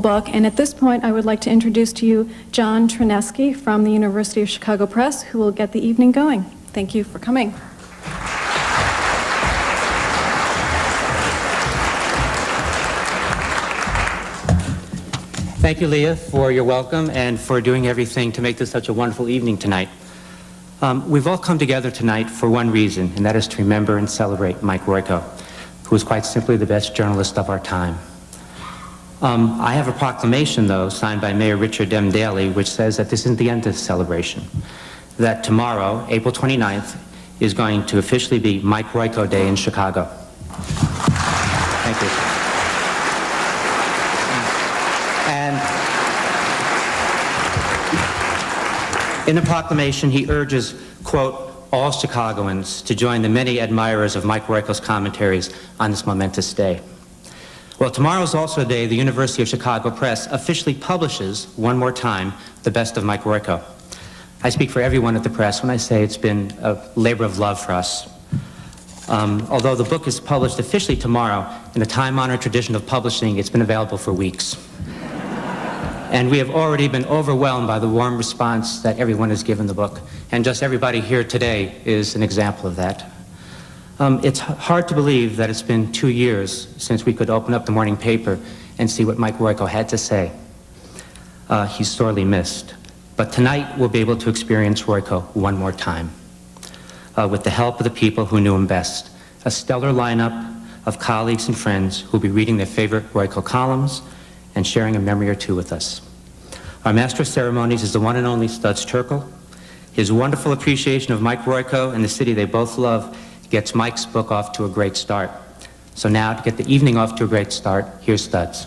book. And at this point, I would like to introduce to you John Trineski from the University of Chicago Press, who will get the evening going. Thank you for coming. Thank you, Leah, for your welcome and for doing everything to make this such a wonderful evening tonight. We've all come together tonight for one reason, and that is to remember and celebrate Mike Royko, who was quite simply the best journalist of our time. I have a proclamation, though, signed by Mayor Richard M. Daley, which says that this isn't the end of the celebration, that tomorrow, April 29th, is going to officially be Mike Royko Day in Chicago. Thank you. And in the proclamation, he urges, quote, all Chicagoans to join the many admirers of Mike Royko's commentaries on this momentous day. Well, tomorrow is also a day the University of Chicago Press officially publishes, one more time, the best of Mike Royko. I speak for everyone at the press when I say it's been a labor of love for us. Although the book is published officially tomorrow, in the time-honored tradition of publishing, it's been available for weeks. And we have already been overwhelmed by the warm response that everyone has given the book. And just everybody here today is an example of that. It's hard to believe that it's been 2 years since we could open up the morning paper and see what Mike Royko had to say. He's sorely missed. But tonight we'll be able to experience Royko one more time with the help of the people who knew him best. A stellar lineup of colleagues and friends who'll be reading their favorite Royko columns and sharing a memory or two with us. Our master of ceremonies is the one and only Studs Terkel. His wonderful appreciation of Mike Royko and the city they both love gets Mike's book off to a great start. So now, to get the evening off to a great start, here's Studs.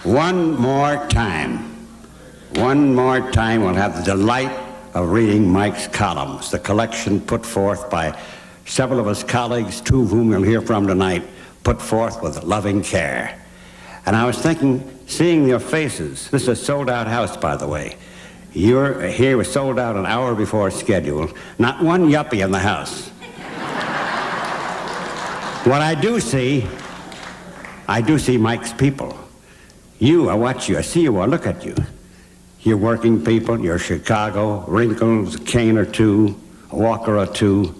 One more time. One more time we'll have the delight of reading Mike's columns, the collection put forth by several of his colleagues, two of whom you'll hear from tonight, put forth with loving care. And I was thinking, seeing your faces, this is a sold-out house, by the way. You're here, was sold out an hour before schedule. Not one yuppie in the house. What I do see Mike's people. You, I watch you, I see you, I look at you. You're working people, you're Chicago, wrinkles, a cane or two, a walker or two.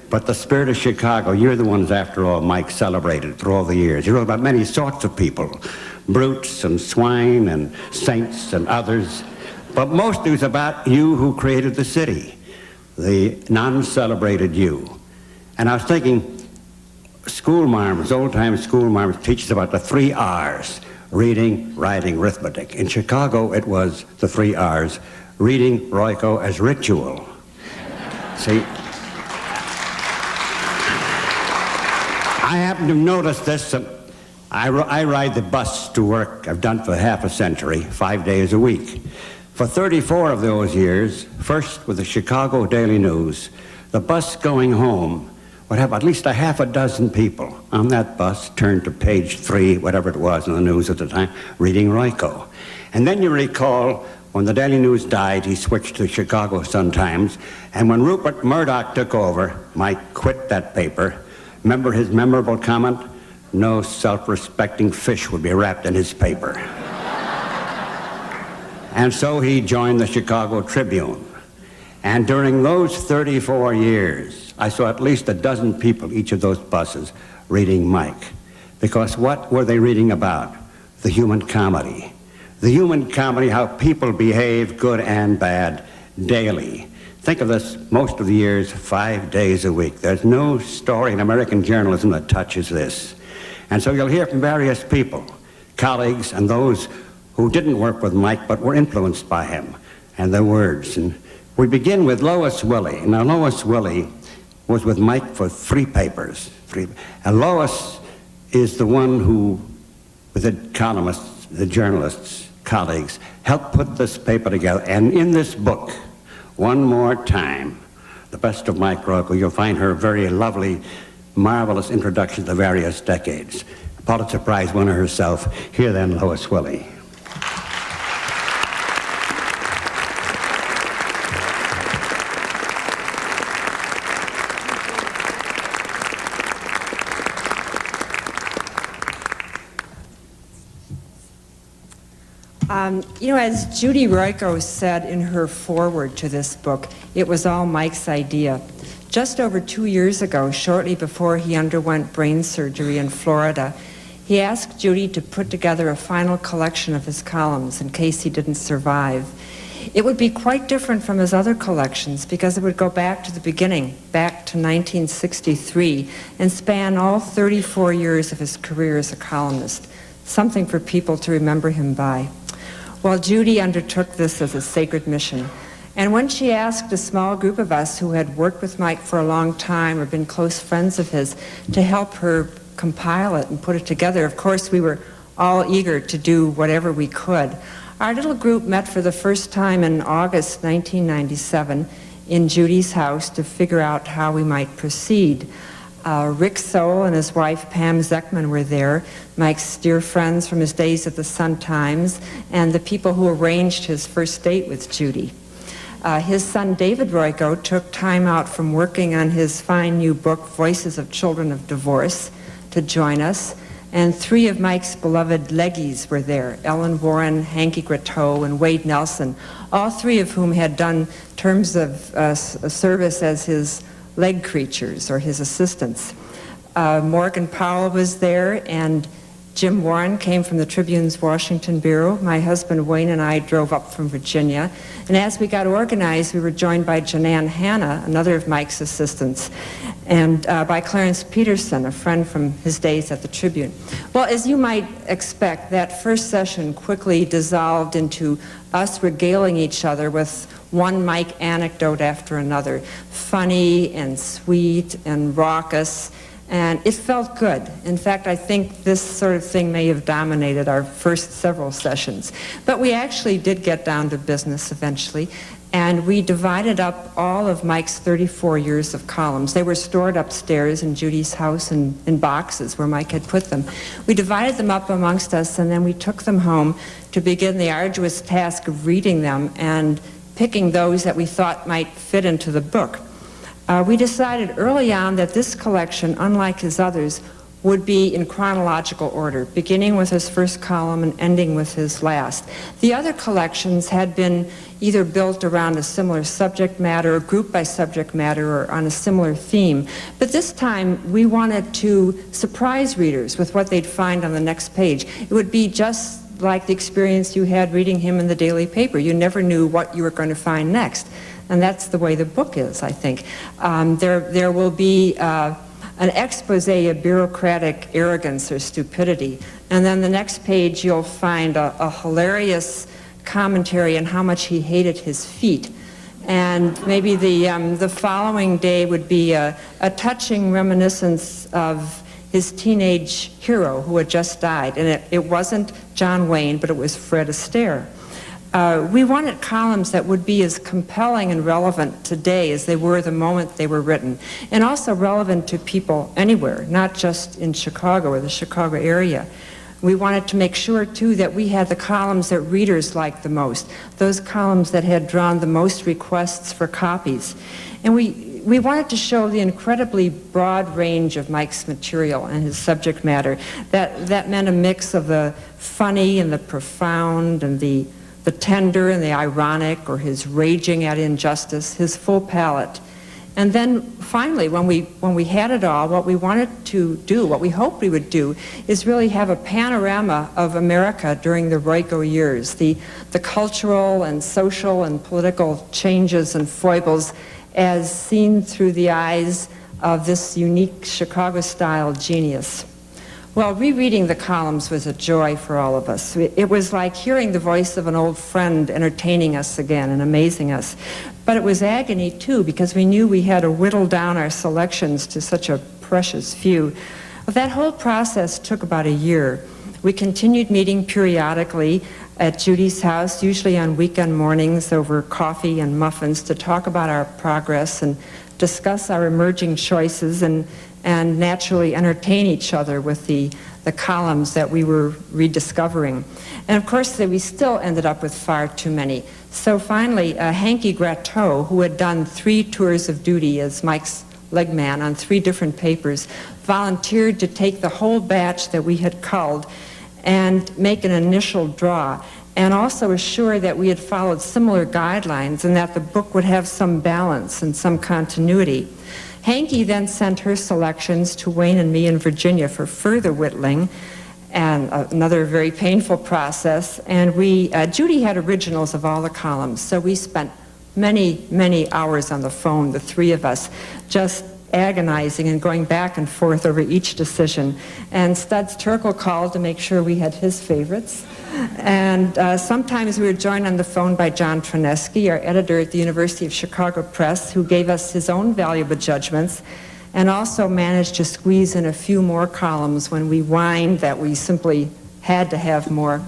But the spirit of Chicago, you're the ones, after all, Mike celebrated through all the years. He wrote about many sorts of people, brutes and swine and saints and others. But mostly it was about you who created the city, the non-celebrated you. And I was thinking, schoolmarms, old-time schoolmarms teach us about the 3 R's, reading, writing, arithmetic. In Chicago, it was the 3 R's, reading Royko as ritual. See? I happen to have noticed this. I ride the bus to work. I've done it for half a century, 5 days a week. For 34 of those years, first with the Chicago Daily News, the bus going home would have at least a half a dozen people on that bus turned to page 3, whatever it was in the news at the time, reading Royko. And then you recall when the Daily News died, he switched to Chicago Sun-Times, and when Rupert Murdoch took over, Mike quit that paper. Remember his memorable comment? No self-respecting fish would be wrapped in his paper. And so he joined the Chicago Tribune. And during those 34 years, I saw at least a dozen people, each of those buses, reading Mike. Because what were they reading about? The human comedy. The human comedy, how people behave, good and bad, daily. Think of this, most of the years, 5 days a week. There's no story in American journalism that touches this. And so you'll hear from various people, colleagues and those who didn't work with Mike but were influenced by him and their words. And we begin with Lois Willie. Now, Lois Willie was with Mike for 3 papers. And Lois is the one who, with the columnists, the journalists, colleagues, helped put this paper together. And in this book, One More Time, the best of Mike Royko, you'll find her very lovely, marvelous introduction to the various decades. Pulitzer Prize winner herself. Here then, Lois Willie. You know, as Judy Royko said in her foreword to this book, it was all Mike's idea. Just over 2 years ago, shortly before he underwent brain surgery in Florida, he asked Judy to put together a final collection of his columns in case he didn't survive. It would be quite different from his other collections because it would go back to the beginning, back to 1963, and span all 34 years of his career as a columnist, something for people to remember him by. Well, Judy undertook this as a sacred mission. And when she asked a small group of us who had worked with Mike for a long time or been close friends of his to help her compile it and put it together, of course we were all eager to do whatever we could. Our little group met for the first time in August 1997 in Judy's house to figure out how we might proceed. Rick Soule and his wife Pam Zeckman were there, Mike's dear friends from his days at the Sun-Times, and the people who arranged his first date with Judy. His son David Royko took time out from working on his fine new book, Voices of Children of Divorce, to join us. And 3 of Mike's beloved leggies were there, Ellen Warren, Hanky Gratteau, and Wade Nelson, all 3 of whom had done terms of service as his leg creatures or his assistants. Morgan Powell was there, and Jim Warren came from the Tribune's Washington Bureau. My husband Wayne and I drove up from Virginia. And as we got organized, we were joined by Janan Hanna, another of Mike's assistants, and by Clarence Peterson, a friend from his days at the Tribune. Well, as you might expect, that first session quickly dissolved into us regaling each other with one Mike anecdote after another, funny and sweet and raucous. And it felt good. In fact, I think this sort of thing may have dominated our first several sessions. But we actually did get down to business eventually, and we divided up all of Mike's 34 years of columns. They were stored upstairs in Judy's house in boxes where Mike had put them. We divided them up amongst us, and then we took them home to begin the arduous task of reading them and picking those that we thought might fit into the book. We decided early on that this collection, unlike his others, would be in chronological order, beginning with his first column and ending with his last. The other collections had been either built around a similar subject matter, or grouped by subject matter, or on a similar theme. But this time, we wanted to surprise readers with what they'd find on the next page. It would be just like the experience you had reading him in the daily paper. You never knew what you were going to find next. And that's the way the book is, I think. There will be an expose of bureaucratic arrogance or stupidity. And then the next page you'll find a hilarious commentary on how much he hated his feet. And maybe the following day would be a touching reminiscence of his teenage hero who had just died. And it wasn't John Wayne, but it was Fred Astaire. We wanted columns that would be as compelling and relevant today as they were the moment they were written, and also relevant to people anywhere, not just in Chicago or the Chicago area. We wanted to make sure, too, that we had the columns that readers liked the most, those columns that had drawn the most requests for copies. And we wanted to show the incredibly broad range of Mike's material and his subject matter. That meant a mix of the funny and the profound and the tender and the ironic, or his raging at injustice, his full palette. And then finally, when we had it all, what we wanted to do, what we hoped we would do, is really have a panorama of America during the Royko years, the cultural and social and political changes and foibles as seen through the eyes of this unique Chicago-style genius. Well, rereading the columns was a joy for all of us. It was like hearing the voice of an old friend entertaining us again and amazing us. But it was agony, too, because we knew we had to whittle down our selections to such a precious few. That whole process took about a year. We continued meeting periodically at Judy's house, usually on weekend mornings over coffee and muffins, to talk about our progress and discuss our emerging choices and naturally entertain each other with the columns that we were rediscovering. And of course, we still ended up with far too many. So finally, Hanky Gratteau, who had done 3 tours of duty as Mike's leg man on 3 different papers, volunteered to take the whole batch that we had culled and make an initial draw. and also assure that we had followed similar guidelines and that the book would have some balance and some continuity. Hanky then sent her selections to Wayne and me in Virginia for further whittling, and another very painful process. And Judy had originals of all the columns, so we spent many, many hours on the phone, the three of us, just agonizing and going back and forth over each decision. And Studs Terkel called to make sure we had his favorites. And sometimes we were joined on the phone by John Troneski, our editor at the University of Chicago Press, who gave us his own valuable judgments and also managed to squeeze in a few more columns when we whined that we simply had to have more.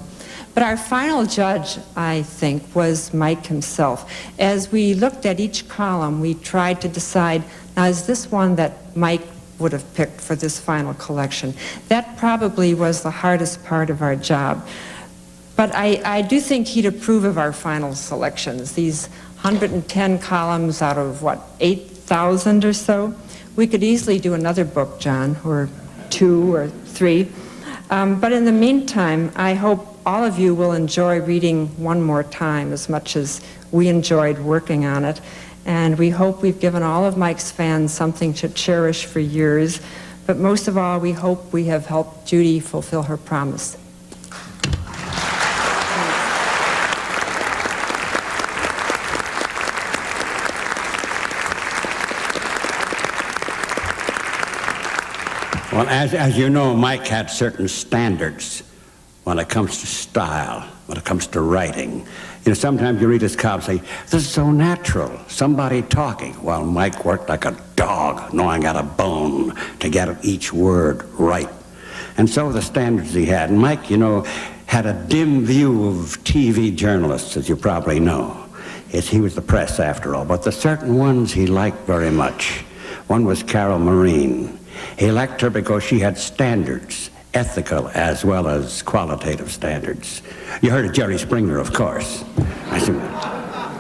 But our final judge, I think, was Mike himself. As we looked at each column, we tried to decide, now is this one that Mike would have picked for this final collection? That probably was the hardest part of our job. But I do think he'd approve of our final selections, these 110 columns out of, what, 8,000 or so? We could easily do another book, John, or 2 or 3. But in the meantime, I hope all of you will enjoy reading one more time as much as we enjoyed working on it. And we hope we've given all of Mike's fans something to cherish for years. But most of all, we hope we have helped Judy fulfill her promise. Well, as you know, Mike had certain standards when it comes to style, when it comes to writing. You know, sometimes you read his columns and say, this is so natural, somebody talking. Well, Mike worked like a dog, gnawing at a bone to get each word right. And so the standards he had. And Mike, you know, had a dim view of TV journalists, as you probably know. He was the press, after all. But the certain ones he liked very much. One was Carol Marine. He liked her because she had standards, ethical as well as qualitative standards. You heard of Jerry Springer, of course.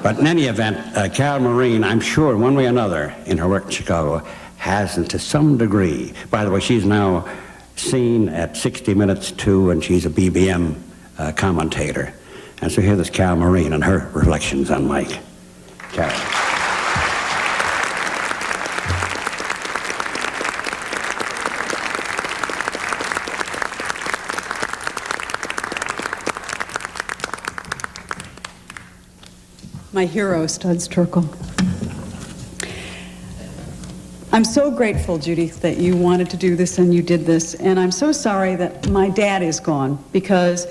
But in any event, Carol Marine, I'm sure one way or another in her work in Chicago, has, and to some degree, by the way, she's now seen at 60 Minutes too, and she's a BBM commentator. And so here's Carol Marine and her reflections on Mike. Carol. My hero, Studs Terkel. I'm so grateful, Judy, that you wanted to do this and you did this, and I'm so sorry that my dad is gone, because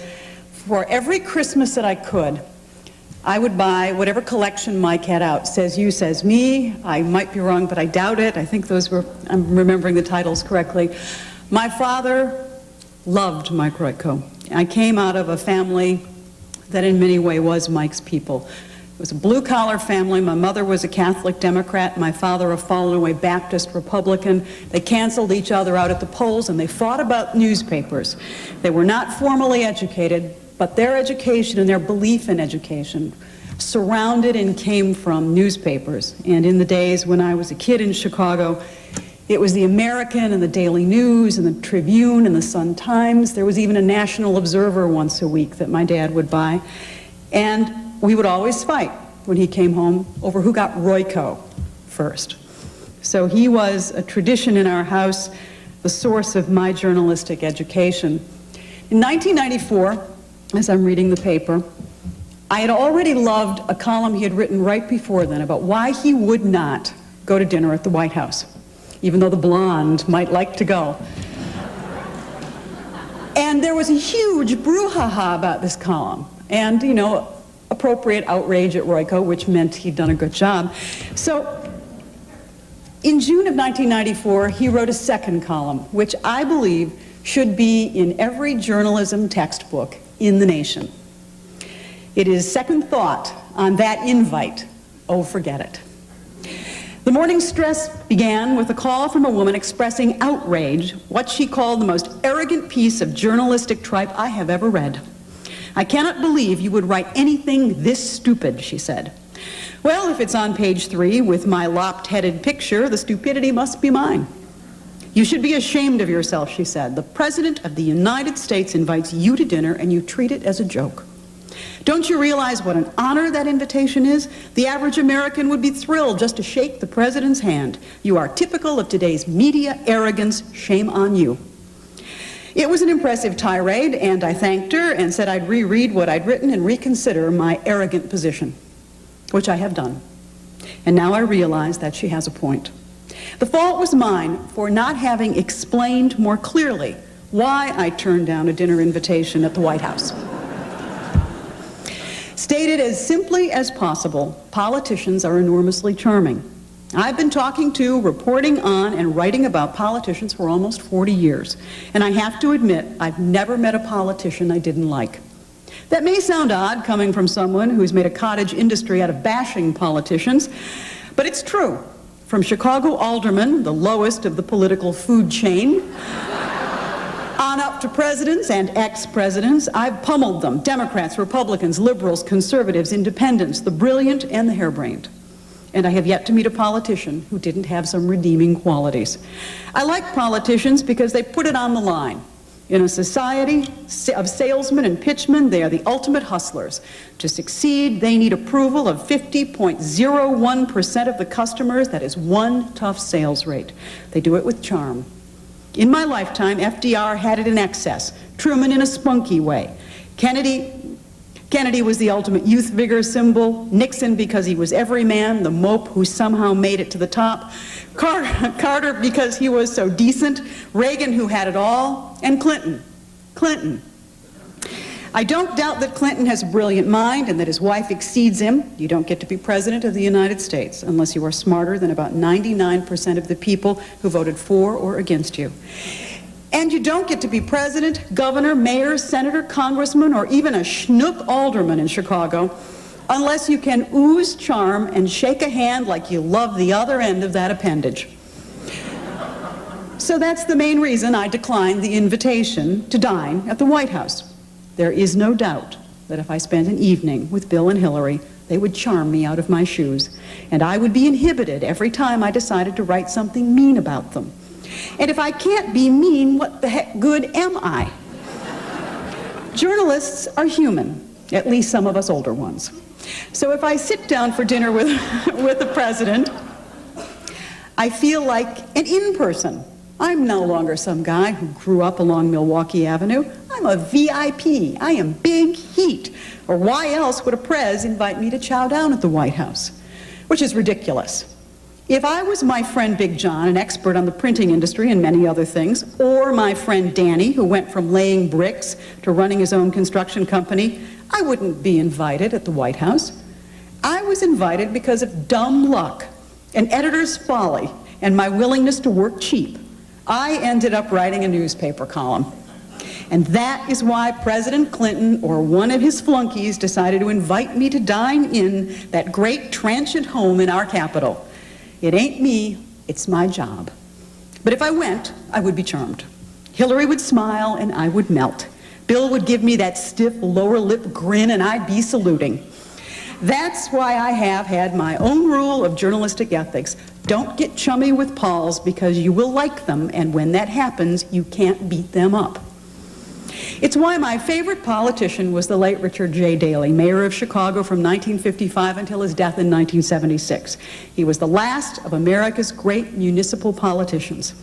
for every Christmas that I could, I would buy whatever collection Mike had out. Says You, Says Me. I might be wrong, but I doubt it. I think those were, I'm remembering the titles correctly. My father loved Mike Royko. I came out of a family that in many ways was Mike's people. It was a blue-collar family. My mother was a Catholic Democrat, my father a fallen-away Baptist Republican. They canceled each other out at the polls, and they fought about newspapers. They were not formally educated, but their education and their belief in education surrounded and came from newspapers. And in the days when I was a kid in Chicago, it was the American and the Daily News and the Tribune and the Sun-Times. There was even a National Observer once a week that my dad would buy. And we would always fight when he came home over who got Royko first. So he was a tradition in our house, the source of my journalistic education. In 1994, as I'm reading the paper, I had already loved a column he had written right before then about why he would not go to dinner at the White House, even though the blonde might like to go. And there was a huge brouhaha about this column. And, you know, appropriate outrage at Royko, which meant he'd done a good job. So in June of 1994, he wrote a second column, which I believe should be in every journalism textbook in the nation. It is Second Thought on That Invite. Oh, forget it. The morning stress began with a call from a woman expressing outrage, what she called the most arrogant piece of journalistic tripe I have ever read. I cannot believe you would write anything this stupid, she said. Well, if it's on page 3 with my lopped-headed picture, the stupidity must be mine. You should be ashamed of yourself, she said. The President of the United States invites you to dinner and you treat it as a joke. Don't you realize what an honor that invitation is? The average American would be thrilled just to shake the president's hand. You are typical of today's media arrogance. Shame on you. It was an impressive tirade, and I thanked her and said I'd reread what I'd written and reconsider my arrogant position, which I have done. And now I realize that she has a point. The fault was mine for not having explained more clearly why I turned down a dinner invitation at the White House. Stated as simply as possible, politicians are enormously charming. I've been talking to, reporting on, and writing about politicians for almost 40 years, and I have to admit I've never met a politician I didn't like. That may sound odd coming from someone who's made a cottage industry out of bashing politicians, but it's true. From Chicago aldermen, the lowest of the political food chain, on up to presidents and ex-presidents, I've pummeled them. Democrats, Republicans, liberals, conservatives, independents, the brilliant and the harebrained. And I have yet to meet a politician who didn't have some redeeming qualities. I like politicians because they put it on the line. In a society of salesmen and pitchmen, they are the ultimate hustlers. To succeed, they need approval of 50.01% of the customers. That is one tough sales rate. They do it with charm. In my lifetime, FDR had it in excess, Truman in a spunky way. Kennedy was the ultimate youth vigor symbol, Nixon because he was every man, the mope who somehow made it to the top, Carter because he was so decent, Reagan who had it all, and Clinton. I don't doubt that Clinton has a brilliant mind and that his wife exceeds him. You don't get to be president of the United States unless you are smarter than about 99% of the people who voted for or against you. And you don't get to be president, governor, mayor, senator, congressman, or even a schnook alderman in Chicago unless you can ooze charm and shake a hand like you love the other end of that appendage. So that's the main reason I declined the invitation to dine at the White House. There is no doubt that if I spent an evening with Bill and Hillary, they would charm me out of my shoes, and I would be inhibited every time I decided to write something mean about them. And if I can't be mean, what the heck good am I? Journalists are human, at least some of us older ones. So if I sit down for dinner with the president, I feel like an in-person. I'm no longer some guy who grew up along Milwaukee Avenue. I'm a VIP. I am big heat. Or why else would a prez invite me to chow down at the White House? Which is ridiculous. If I was my friend Big John, an expert on the printing industry and many other things, or my friend Danny, who went from laying bricks to running his own construction company, I wouldn't be invited at the White House. I was invited because of dumb luck, an editor's folly, and my willingness to work cheap. I ended up writing a newspaper column. And that is why President Clinton or one of his flunkies decided to invite me to dine in that great transient home in our capital. It ain't me, it's my job. But if I went, I would be charmed. Hillary would smile and I would melt. Bill would give me that stiff lower lip grin and I'd be saluting. That's why I have had my own rule of journalistic ethics. Don't get chummy with Pauls because you will like them, and when that happens, you can't beat them up. It's why my favorite politician was the late Richard J. Daley, mayor of Chicago from 1955 until his death in 1976. He was the last of America's great municipal politicians.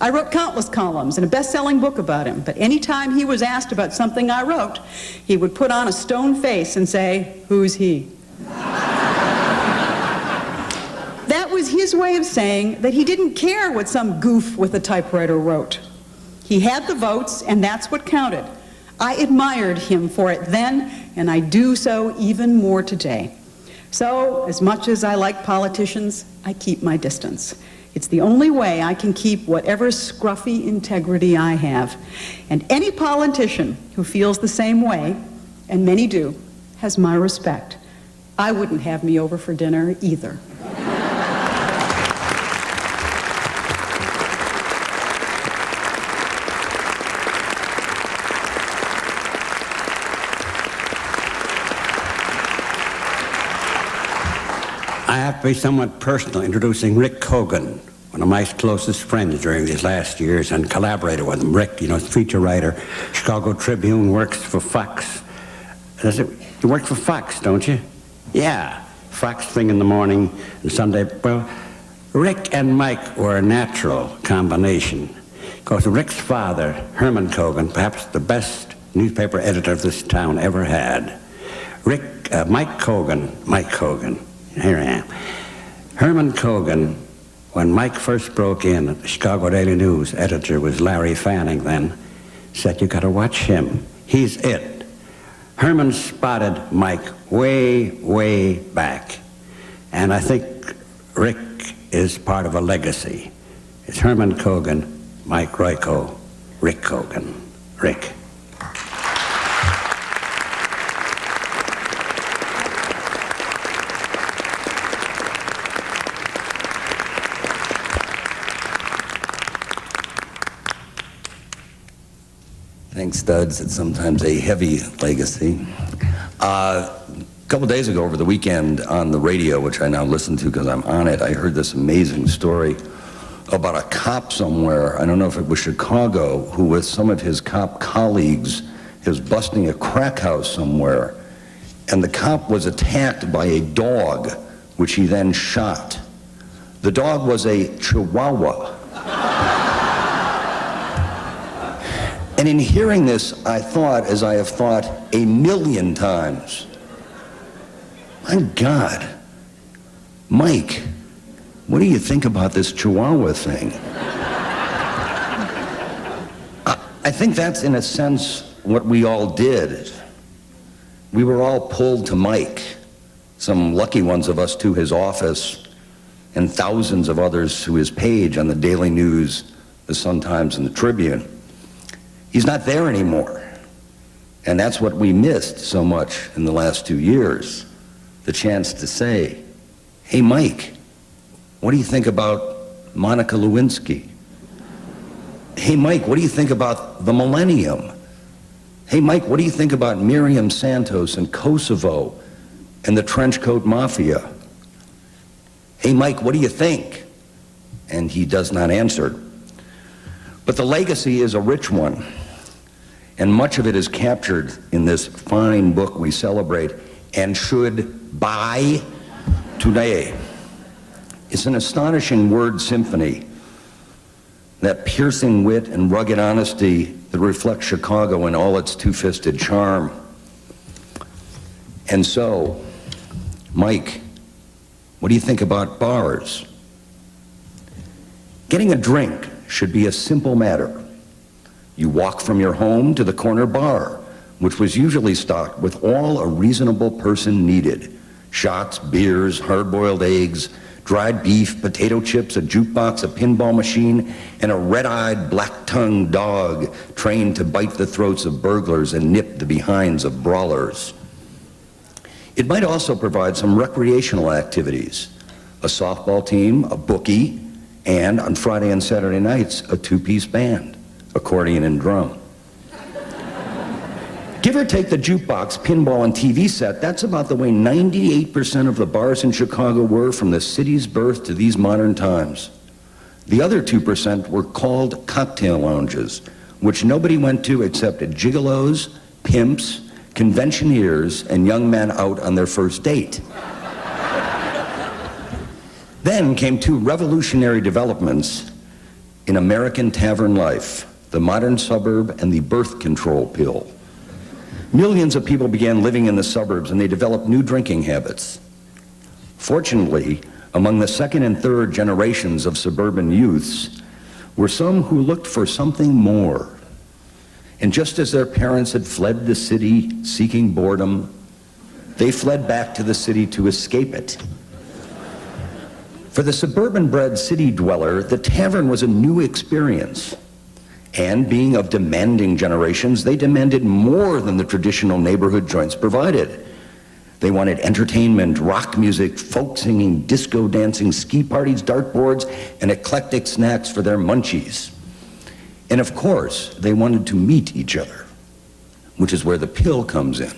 I wrote countless columns and a best-selling book about him, but anytime he was asked about something I wrote, he would put on a stone face and say, "Who's he?" That was his way of saying that he didn't care what some goof with a typewriter wrote. He had the votes, and that's what counted. I admired him for it then, and I do so even more today. So, as much as I like politicians, I keep my distance. It's the only way I can keep whatever scruffy integrity I have. And any politician who feels the same way, and many do, has my respect. I wouldn't have me over for dinner either. I have to be somewhat personal introducing Rick Cogan, one of my closest friends during these last years, and collaborated with him. Rick, feature writer, Chicago Tribune, works for Fox. You work for Fox, don't you? Yeah, Fox thing in the morning and Sunday. Well, Rick and Mike were a natural combination. Because Rick's father, Herman Cogan, perhaps the best newspaper editor of this town ever had. Mike Cogan, here I am. Herman Cogan, when Mike first broke in at the Chicago Daily News, editor was Larry Fanning then, said, you gotta watch him. He's it. Herman spotted Mike way, way back. And I think Rick is part of a legacy. It's Herman Cogan, Mike Royko, Rick Cogan. Rick. Thanks, Studs. It's sometimes a heavy legacy. A couple days ago, over the weekend, on the radio, which I now listen to because I'm on it, I heard this amazing story about a cop somewhere, I don't know if it was Chicago, who with some of his cop colleagues is busting a crack house somewhere, and the cop was attacked by a dog, which he then shot. The dog was a Chihuahua. And in hearing this, I thought, as I have thought a million times, my God, Mike, what do you think about this Chihuahua thing? I think that's, in a sense, what we all did. We were all pulled to Mike, some lucky ones of us to his office, and thousands of others to his page on the Daily News, the Sun-Times, and the Tribune. He's not there anymore. And that's what we missed so much in the last 2 years. The chance to say, hey, Mike, what do you think about Monica Lewinsky? Hey, Mike, what do you think about the millennium? Hey, Mike, what do you think about Miriam Santos and Kosovo and the Trenchcoat Mafia? Hey, Mike, what do you think? And he does not answer. But the legacy is a rich one. And much of it is captured in this fine book we celebrate and should buy today. It's an astonishing word symphony, that piercing wit and rugged honesty that reflects Chicago in all its two-fisted charm. And so, Mike, what do you think about bars? Getting a drink should be a simple matter. You walk from your home to the corner bar, which was usually stocked with all a reasonable person needed. Shots, beers, hard-boiled eggs, dried beef, potato chips, a jukebox, a pinball machine, and a red-eyed, black-tongued dog trained to bite the throats of burglars and nip the behinds of brawlers. It might also provide some recreational activities, a softball team, a bookie, and on Friday and Saturday nights, a two-piece band, accordion and drum. Give or take the jukebox, pinball, and TV set, that's about the way 98% of the bars in Chicago were from the city's birth to these modern times. The other 2% were called cocktail lounges, which nobody went to except gigolos, pimps, conventioneers, and young men out on their first date. Then came two revolutionary developments in American tavern life, the modern suburb and the birth control pill. Millions of people began living in the suburbs and they developed new drinking habits. Fortunately, among the second and third generations of suburban youths were some who looked for something more. And just as their parents had fled the city seeking boredom, they fled back to the city to escape it. For the suburban-bred city dweller, the tavern was a new experience. And being of demanding generations, they demanded more than the traditional neighborhood joints provided. They wanted entertainment, rock music, folk singing, disco dancing, ski parties, dartboards, and eclectic snacks for their munchies. And of course, they wanted to meet each other, which is where the pill comes in.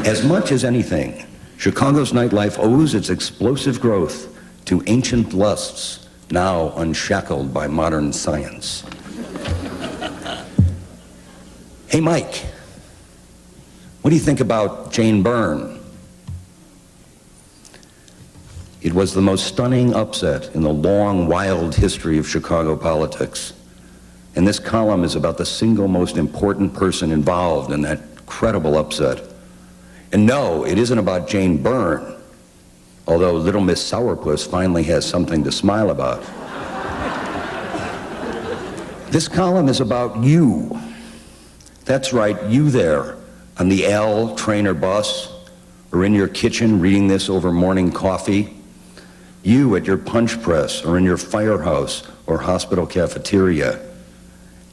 As much as anything, Chicago's nightlife owes its explosive growth to ancient lusts, now unshackled by modern science. Hey, Mike, What do you think about Jane Byrne? It was the most stunning upset in the long, wild history of Chicago politics. And this column is about the single most important person involved in that credible upset. And no, it isn't about Jane Byrne, although Little Miss Sourpuss finally has something to smile about. This column is about you. That's right, you there on the L train or bus, or in your kitchen reading this over morning coffee. You at your punch press, or in your firehouse or hospital cafeteria.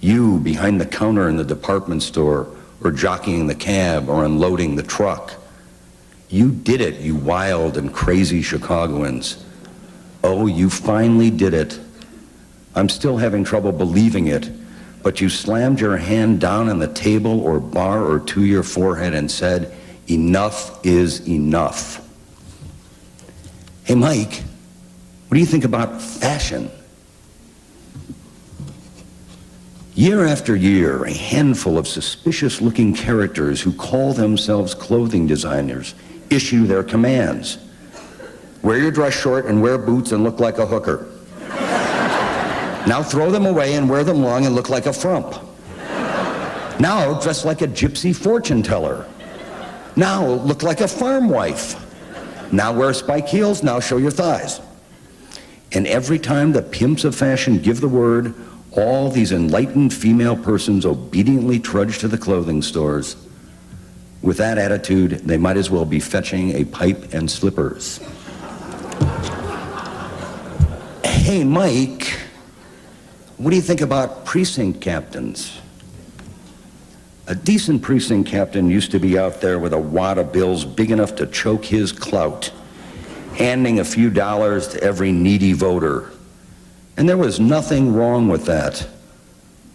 You behind the counter in the department store, or jockeying the cab, or unloading the truck. You did it, you wild and crazy Chicagoans. Oh, you finally did it. I'm still having trouble believing it, but you slammed your hand down on the table or bar or to your forehead and said, enough is enough. Hey, Mike, what do you think about fashion? Year after year, a handful of suspicious-looking characters who call themselves clothing designers issue their commands. Wear your dress short and wear boots and look like a hooker. Now throw them away and wear them long and look like a frump. Now dress like a gypsy fortune teller. Now look like a farm wife. Now wear spike heels, now show your thighs. And every time the pimps of fashion give the word, all these enlightened female persons obediently trudge to the clothing stores. With that attitude, they might as well be fetching a pipe and slippers. Hey, Mike, what do you think about precinct captains? A decent precinct captain used to be out there with a wad of bills big enough to choke his clout, handing a few dollars to every needy voter. And there was nothing wrong with that.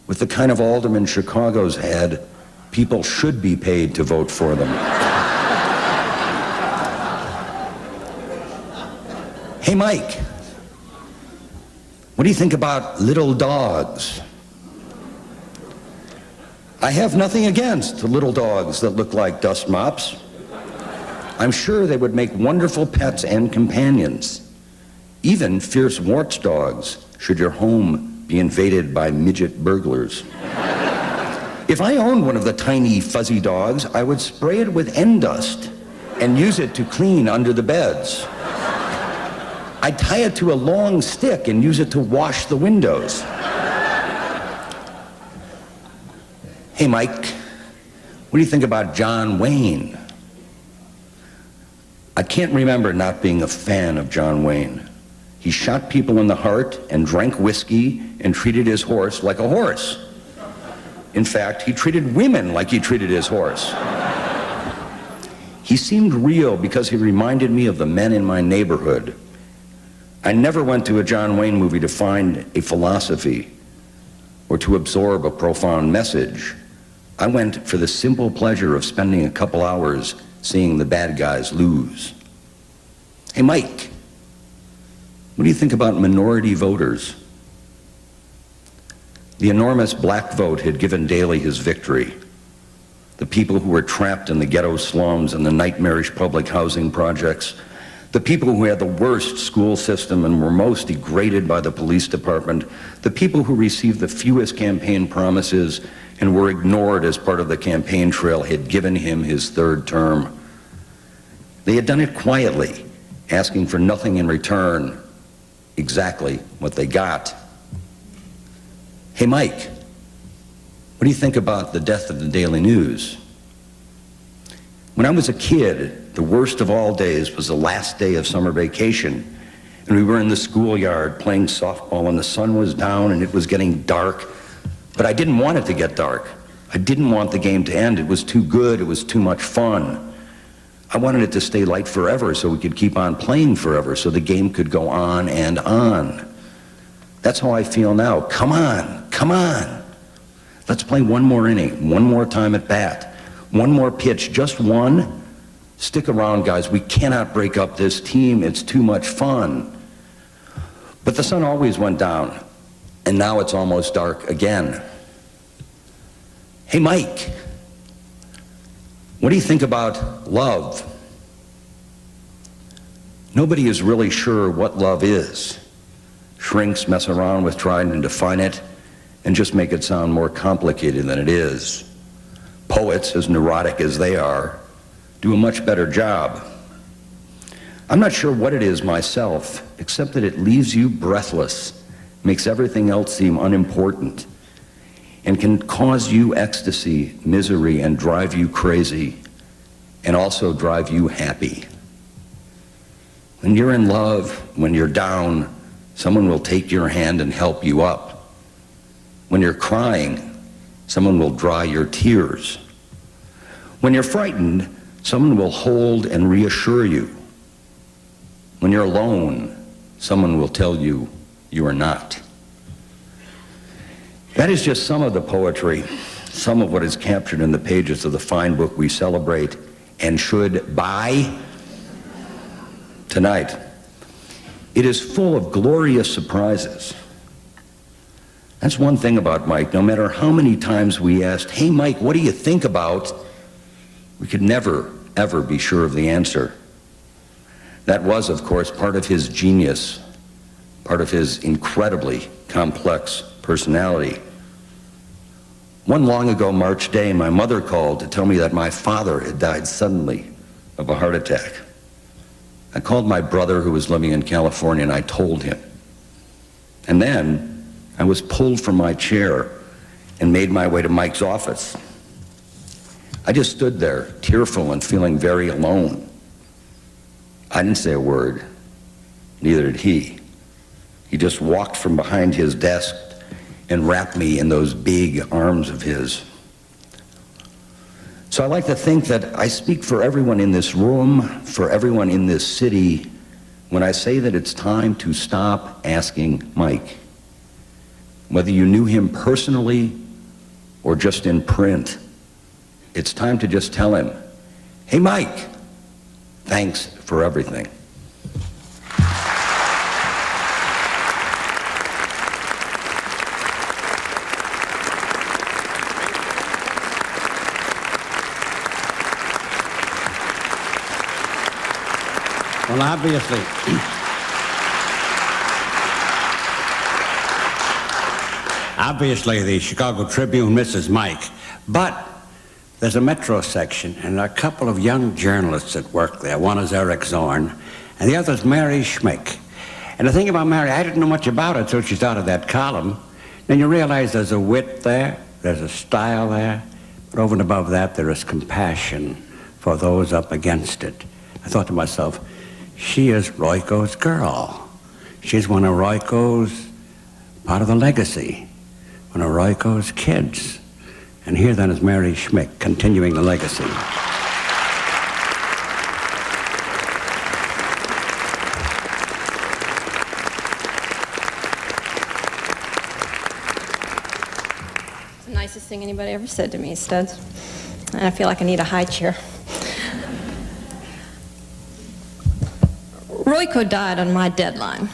With the kind of alderman Chicago's had, people should be paid to vote for them. Hey, Mike, what do you think about little dogs? I have nothing against little dogs that look like dust mops. I'm sure they would make wonderful pets and companions. Even fierce warts dogs, should your home be invaded by midget burglars. If I owned one of the tiny fuzzy dogs, I would spray it with end dust and use it to clean under the beds. I'd tie it to a long stick and use it to wash the windows. Hey, Mike, what do you think about John Wayne? I can't remember not being a fan of John Wayne. He shot people in the heart and drank whiskey and treated his horse like a horse. In fact, he treated women like he treated his horse. He seemed real because he reminded me of the men in my neighborhood. I never went to a John Wayne movie to find a philosophy or to absorb a profound message. I went for the simple pleasure of spending a couple hours seeing the bad guys lose. Hey, Mike, what do you think about minority voters? The enormous black vote had given Daley his victory. The people who were trapped in the ghetto slums and the nightmarish public housing projects, the people who had the worst school system and were most degraded by the police department, the people who received the fewest campaign promises and were ignored as part of the campaign trail had given him his third term. They had done it quietly, asking for nothing in return, exactly what they got. Hey, Mike, what do you think about the death of the Daily News? When I was a kid, the worst of all days was the last day of summer vacation, and we were in the schoolyard playing softball, and the sun was down and it was getting dark, but I didn't want it to get dark. I didn't want the game to end. It was too good. It was too much fun. I wanted it to stay light forever so we could keep on playing forever, so the game could go on and on. That's how I feel now. Come on, come on. Let's play one more inning, one more time at bat, one more pitch, just one. Stick around, guys. We cannot break up this team. It's too much fun. But the sun always went down, and now it's almost dark again. Hey, Mike, What do you think about love? Nobody is really sure what love is. Shrinks mess around with trying to define it and just make it sound more complicated than it is. Poets, as neurotic as they are, do a much better job. I'm not sure what it is myself, except that it leaves you breathless, makes everything else seem unimportant, and can cause you ecstasy, misery, and drive you crazy, and also drive you happy. When you're in love, when you're down, someone will take your hand and help you up. When you're crying, someone will dry your tears. When you're frightened, someone will hold and reassure you. When you're alone, someone will tell you you are not. That is just some of the poetry, some of what is captured in the pages of the fine book we celebrate and should buy tonight. It is full of glorious surprises. That's one thing about Mike. No matter how many times we asked, "Hey, Mike, what do you think about?" we could never, ever be sure of the answer. That was, of course, part of his genius, part of his incredibly complex personality. One long ago March day, my mother called to tell me that my father had died suddenly of a heart attack. I called my brother who was living in California and I told him. And then I was pulled from my chair and made my way to Mike's office. I just stood there, tearful and feeling very alone. I didn't say a word, neither did he. He just walked from behind his desk and wrapped me in those big arms of his. So I like to think that I speak for everyone in this room, for everyone in this city, when I say that it's time to stop asking Mike. Whether you knew him personally or just in print, it's time to just tell him, "Hey, Mike, thanks for everything." Well, obviously the Chicago Tribune misses Mike, but there's a Metro section and a couple of young journalists that work there. One is Eric Zorn, and the other is Mary Schmick. And the thing about Mary, I didn't know much about her until she started that column. Then you realize there's a wit there, there's a style there, but over and above that, there is compassion for those up against it. I thought to myself, she is Royko's girl. She's one of Royko's, part of the legacy, one of Royko's kids. And here then is Mary Schmick, continuing the legacy. It's the nicest thing anybody ever said to me, Studs. And I feel like I need a high chair. Royko died on my deadline.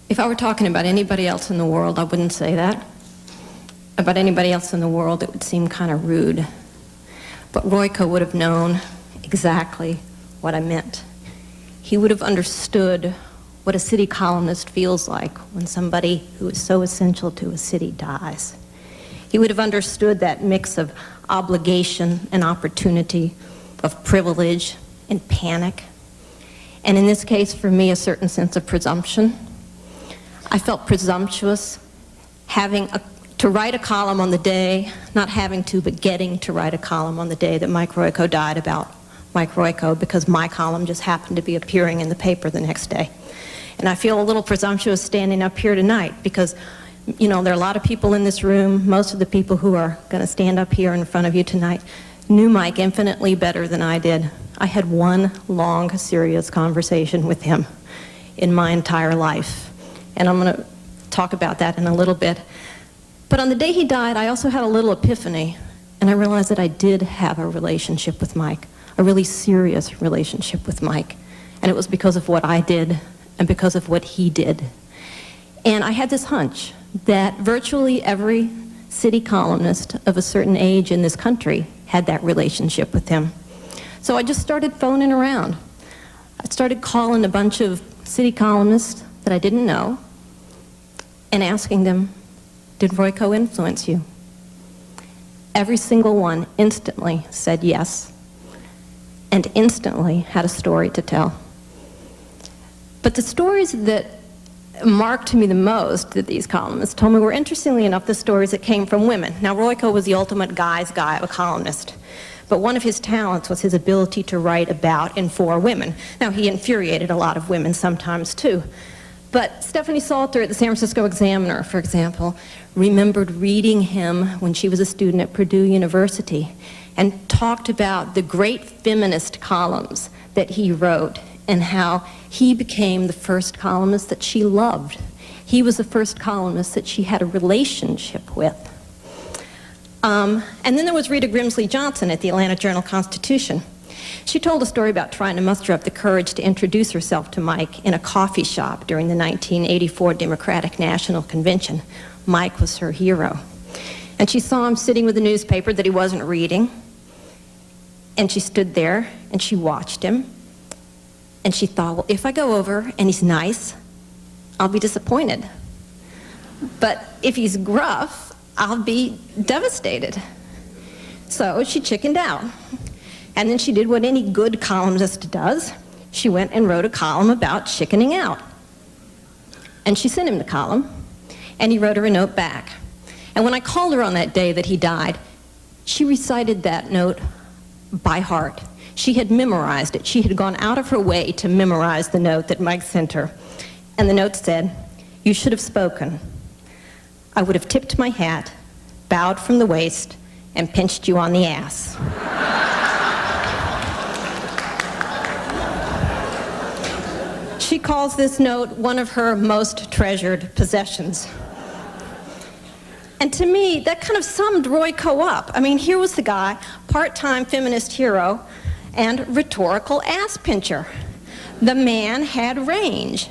If I were talking about anybody else in the world, I wouldn't say that. About anybody else in the world, it would seem kind of rude. But Royko would have known exactly what I meant. He would have understood what a city columnist feels like when somebody who is so essential to a city dies. He would have understood that mix of obligation and opportunity, of privilege and panic. And in this case, for me, a certain sense of presumption. I felt presumptuous to write a column on the day, not having to, but getting to write a column on the day that Mike Royko died about Mike Royko, because my column just happened to be appearing in the paper the next day. And I feel a little presumptuous standing up here tonight because, you know, there are a lot of people in this room. Most of the people who are going to stand up here in front of you tonight knew Mike infinitely better than I did. I had one long, serious conversation with him in my entire life. And I'm going to talk about that in a little bit. But on the day he died, I also had a little epiphany, and I realized that I did have a relationship with Mike, a really serious relationship with Mike. And it was because of what I did and because of what he did. And I had this hunch that virtually every city columnist of a certain age in this country had that relationship with him. So I just started phoning around. I started calling a bunch of city columnists that I didn't know and asking them, did Royko influence you? Every single one instantly said yes, and instantly had a story to tell. But the stories that marked me the most that these columnists told me were, interestingly enough, the stories that came from women. Now, Royko was the ultimate guy's guy of a columnist, but one of his talents was his ability to write about and for women. Now, he infuriated a lot of women sometimes, too. But Stephanie Salter at the San Francisco Examiner, for example, remembered reading him when she was a student at Purdue University and talked about the great feminist columns that he wrote and how he became the first columnist that she loved. He was the first columnist that she had a relationship with. And then there was Rita Grimsley Johnson at the Atlanta Journal-Constitution. She told a story about trying to muster up the courage to introduce herself to Mike in a coffee shop during the 1984 Democratic National Convention. Mike was her hero. And she saw him sitting with a newspaper that he wasn't reading. And she stood there and she watched him. And she thought, well, if I go over and he's nice, I'll be disappointed. But if he's gruff, I'll be devastated. So she chickened out. And then she did what any good columnist does. She went and wrote a column about chickening out. And she sent him the column, and he wrote her a note back. And when I called her on that day that he died, she recited that note by heart. She had memorized it. She had gone out of her way to memorize the note that Mike sent her. And the note said, "You should have spoken. I would have tipped my hat, bowed from the waist, and pinched you on the ass." She calls this note one of her most treasured possessions. And to me, that kind of summed Royko up. I mean, here was the guy, part-time feminist hero, and rhetorical ass pincher. The man had range.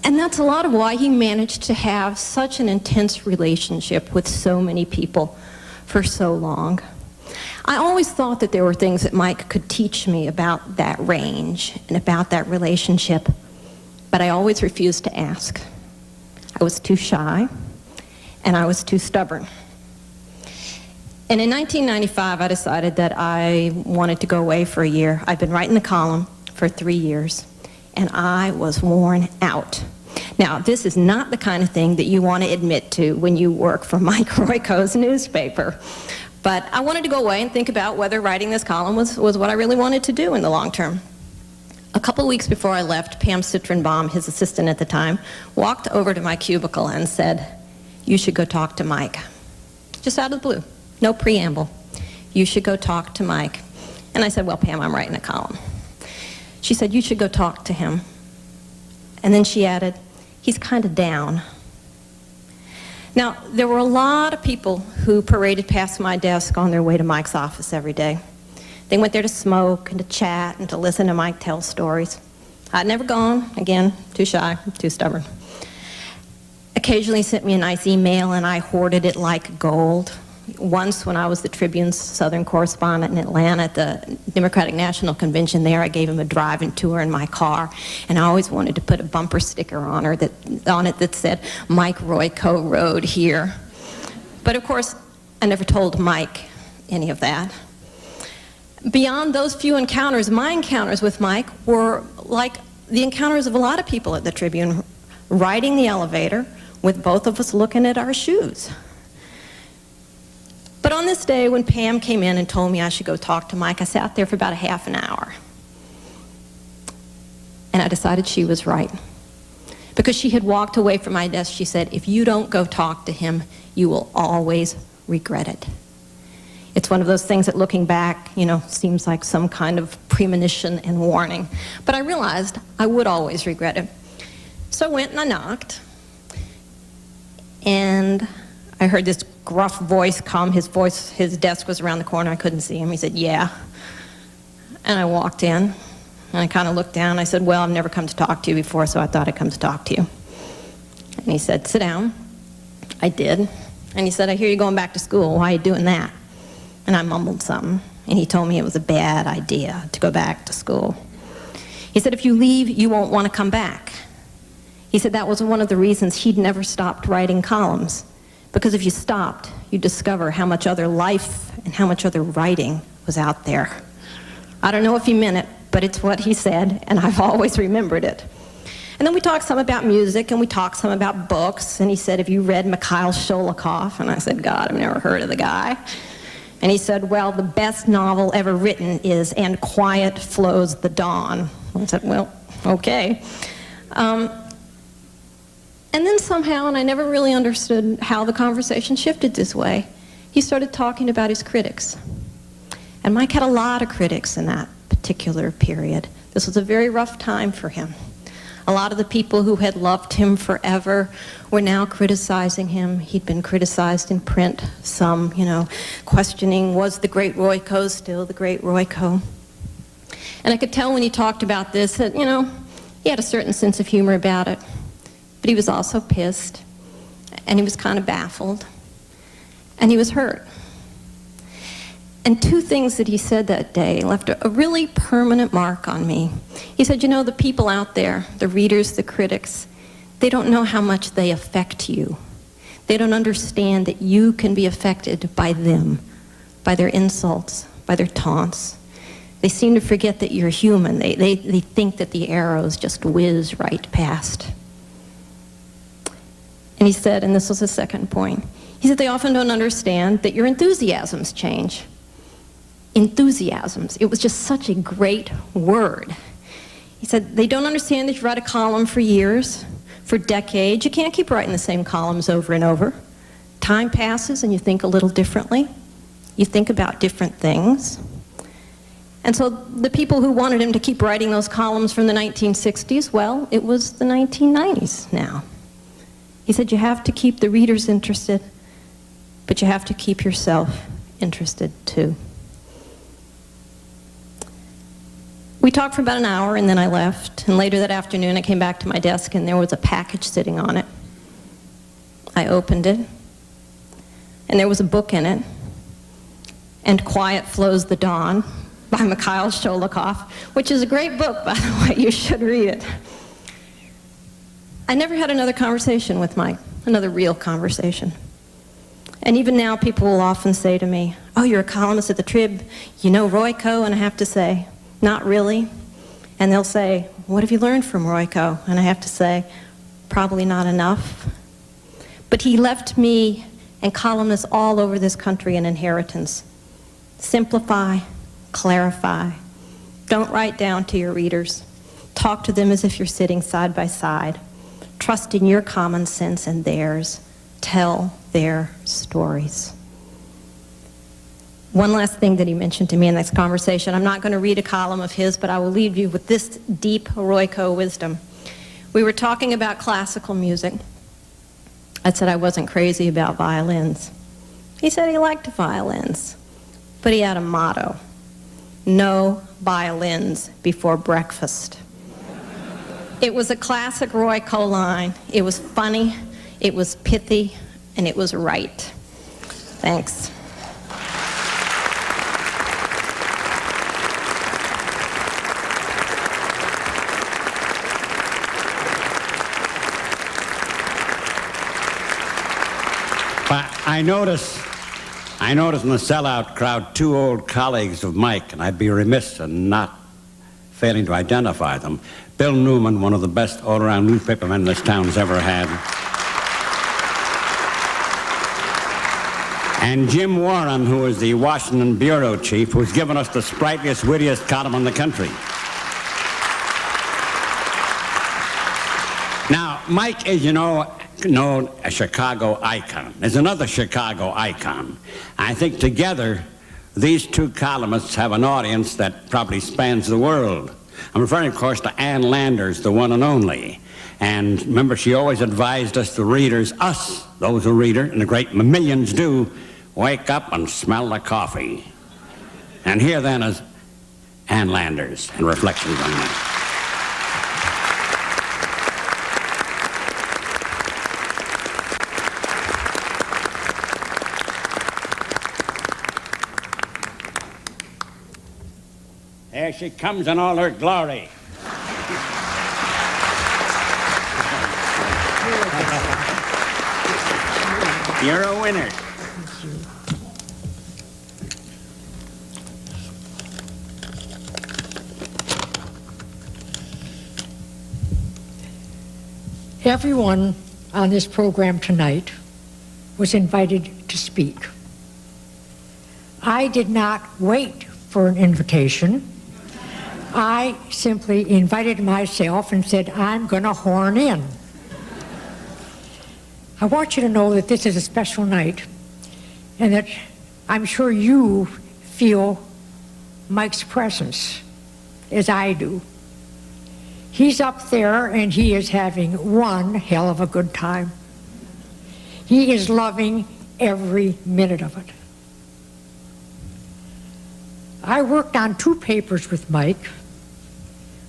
And that's a lot of why he managed to have such an intense relationship with so many people for so long. I always thought that there were things that Mike could teach me about that range and about that relationship, but I always refused to ask. I was too shy, and I was too stubborn. And in 1995, I decided that I wanted to go away for a year. I'd been writing the column for 3 years, and I was worn out. Now, this is not the kind of thing that you want to admit to when you work for Mike Royko's newspaper. But I wanted to go away and think about whether writing this column was what I really wanted to do in the long term. A couple of weeks before I left, Pam Citronbaum, his assistant at the time, walked over to my cubicle and said, "You should go talk to Mike." Just out of the blue, no preamble. "You should go talk to Mike." And I said, "Well, Pam, I'm writing a column." She said, "You should go talk to him." And then she added, "He's kind of down." Now, there were a lot of people who paraded past my desk on their way to Mike's office every day. They went there to smoke and to chat and to listen to Mike tell stories. I'd never gone. Again, too shy, too stubborn. Occasionally he sent me a nice email and I hoarded it like gold. Once, when I was the Tribune's Southern correspondent in Atlanta at the Democratic National Convention there, I gave him a drive-in tour in my car, and I always wanted to put a bumper sticker on it that said, "Mike Royko rode here." But of course, I never told Mike any of that. Beyond those few encounters, my encounters with Mike were like the encounters of a lot of people at the Tribune, riding the elevator with both of us looking at our shoes. But on this day, when Pam came in and told me I should go talk to Mike, I sat there for about a half an hour. And I decided she was right. Because she had walked away from my desk, she said, "If you don't go talk to him, you will always regret it." It's one of those things that, looking back, seems like some kind of premonition and warning. But I realized I would always regret it. So I went and I knocked. And I heard this gruff voice come. His desk was around the corner. I couldn't see him. He said, "Yeah." And I walked in, and I kind of looked down. I said, "Well, I've never come to talk to you before, so I thought I'd come to talk to you." And he said, "Sit down." I did. And he said, I hear you're going back to school. Why are you doing that? And I mumbled something. And he told me it was a bad idea to go back to school. He said, if you leave, you won't want to come back. He said that was one of the reasons he'd never stopped writing columns. Because if you stopped, you'd discover how much other life and how much other writing was out there. I don't know if he meant it, but it's what he said, and I've always remembered it. And then we talked some about music, and we talked some about books, and he said, have you read Mikhail Sholokhov? And I said, God, I've never heard of the guy. And he said, well, the best novel ever written is And Quiet Flows the Dawn. I said, well, okay. And then somehow, and I never really understood how the conversation shifted this way, he started talking about his critics. And Mike had a lot of critics in that particular period. This was a very rough time for him. A lot of the people who had loved him forever were now criticizing him. He'd been criticized in print, some, questioning, was the great Royko still the great Royko? And I could tell when he talked about this that, he had a certain sense of humor about it. But he was also pissed, and he was kind of baffled, and he was hurt. And two things that he said that day left a really permanent mark on me. He said, the people out there, the readers, the critics, they don't know how much they affect you. They don't understand that you can be affected by them, by their insults, by their taunts. They seem to forget that you're human. They think that the arrows just whiz right past. And he said, and this was his second point, he said they often don't understand that your enthusiasms change. Enthusiasms. It was just such a great word. He said they don't understand that you write a column for years, for decades. You can't keep writing the same columns over and over. Time passes and you think a little differently. You think about different things. And so the people who wanted him to keep writing those columns from the 1960s, well, it was the 1990s now. He said you have to keep the readers interested, but you have to keep yourself interested too. We talked for about an hour and then I left, and later that afternoon I came back to my desk and there was a package sitting on it. I opened it and there was a book in it, And Quiet Flows the Dawn by Mikhail Sholokhov, which is a great book, by the way. You should read it. I never had another conversation with Mike, another real conversation. And even now, people will often say to me, oh, you're a columnist at the Trib, you know Royko? And I have to say, not really. And they'll say, what have you learned from Royko? And I have to say, probably not enough. But he left me and columnists all over this country an inheritance. Simplify, clarify. Don't write down to your readers. Talk to them as if you're sitting side by side. Trust in your common sense and theirs. Tell their stories. One last thing that he mentioned to me in this conversation. I'm not going to read a column of his, but I will leave you with this deep Royko wisdom. We were talking about classical music. I said I wasn't crazy about violins. He said he liked violins, but he had a motto: no violins before breakfast. It was a classic Royko line. It was funny, it was pithy, and it was right. Thanks. But I notice in the sellout crowd two old colleagues of Mike, and I'd be remiss in not failing to identify them. Bill Newman, one of the best all-around newspapermen this town's ever had. And Jim Warren, who is the Washington bureau chief, who's given us the sprightliest, wittiest column in the country. Now, Mike is, known as Chicago icon. There's another Chicago icon. I think together, these two columnists have an audience that probably spans the world. I'm referring, of course, to Ann Landers, the one and only. And remember, she always advised us, the readers, us, those who read her, and the great millions do, wake up and smell the coffee. And here then is Ann Landers and reflections on that. There she comes in all her glory. You're a winner. Everyone on this program tonight was invited to speak. I did not wait for an invitation. I simply invited myself and said, I'm going to horn in. I want you to know that this is a special night and that I'm sure you feel Mike's presence as I do. He's up there and he is having one hell of a good time. He is loving every minute of it. I worked on 2 papers with Mike.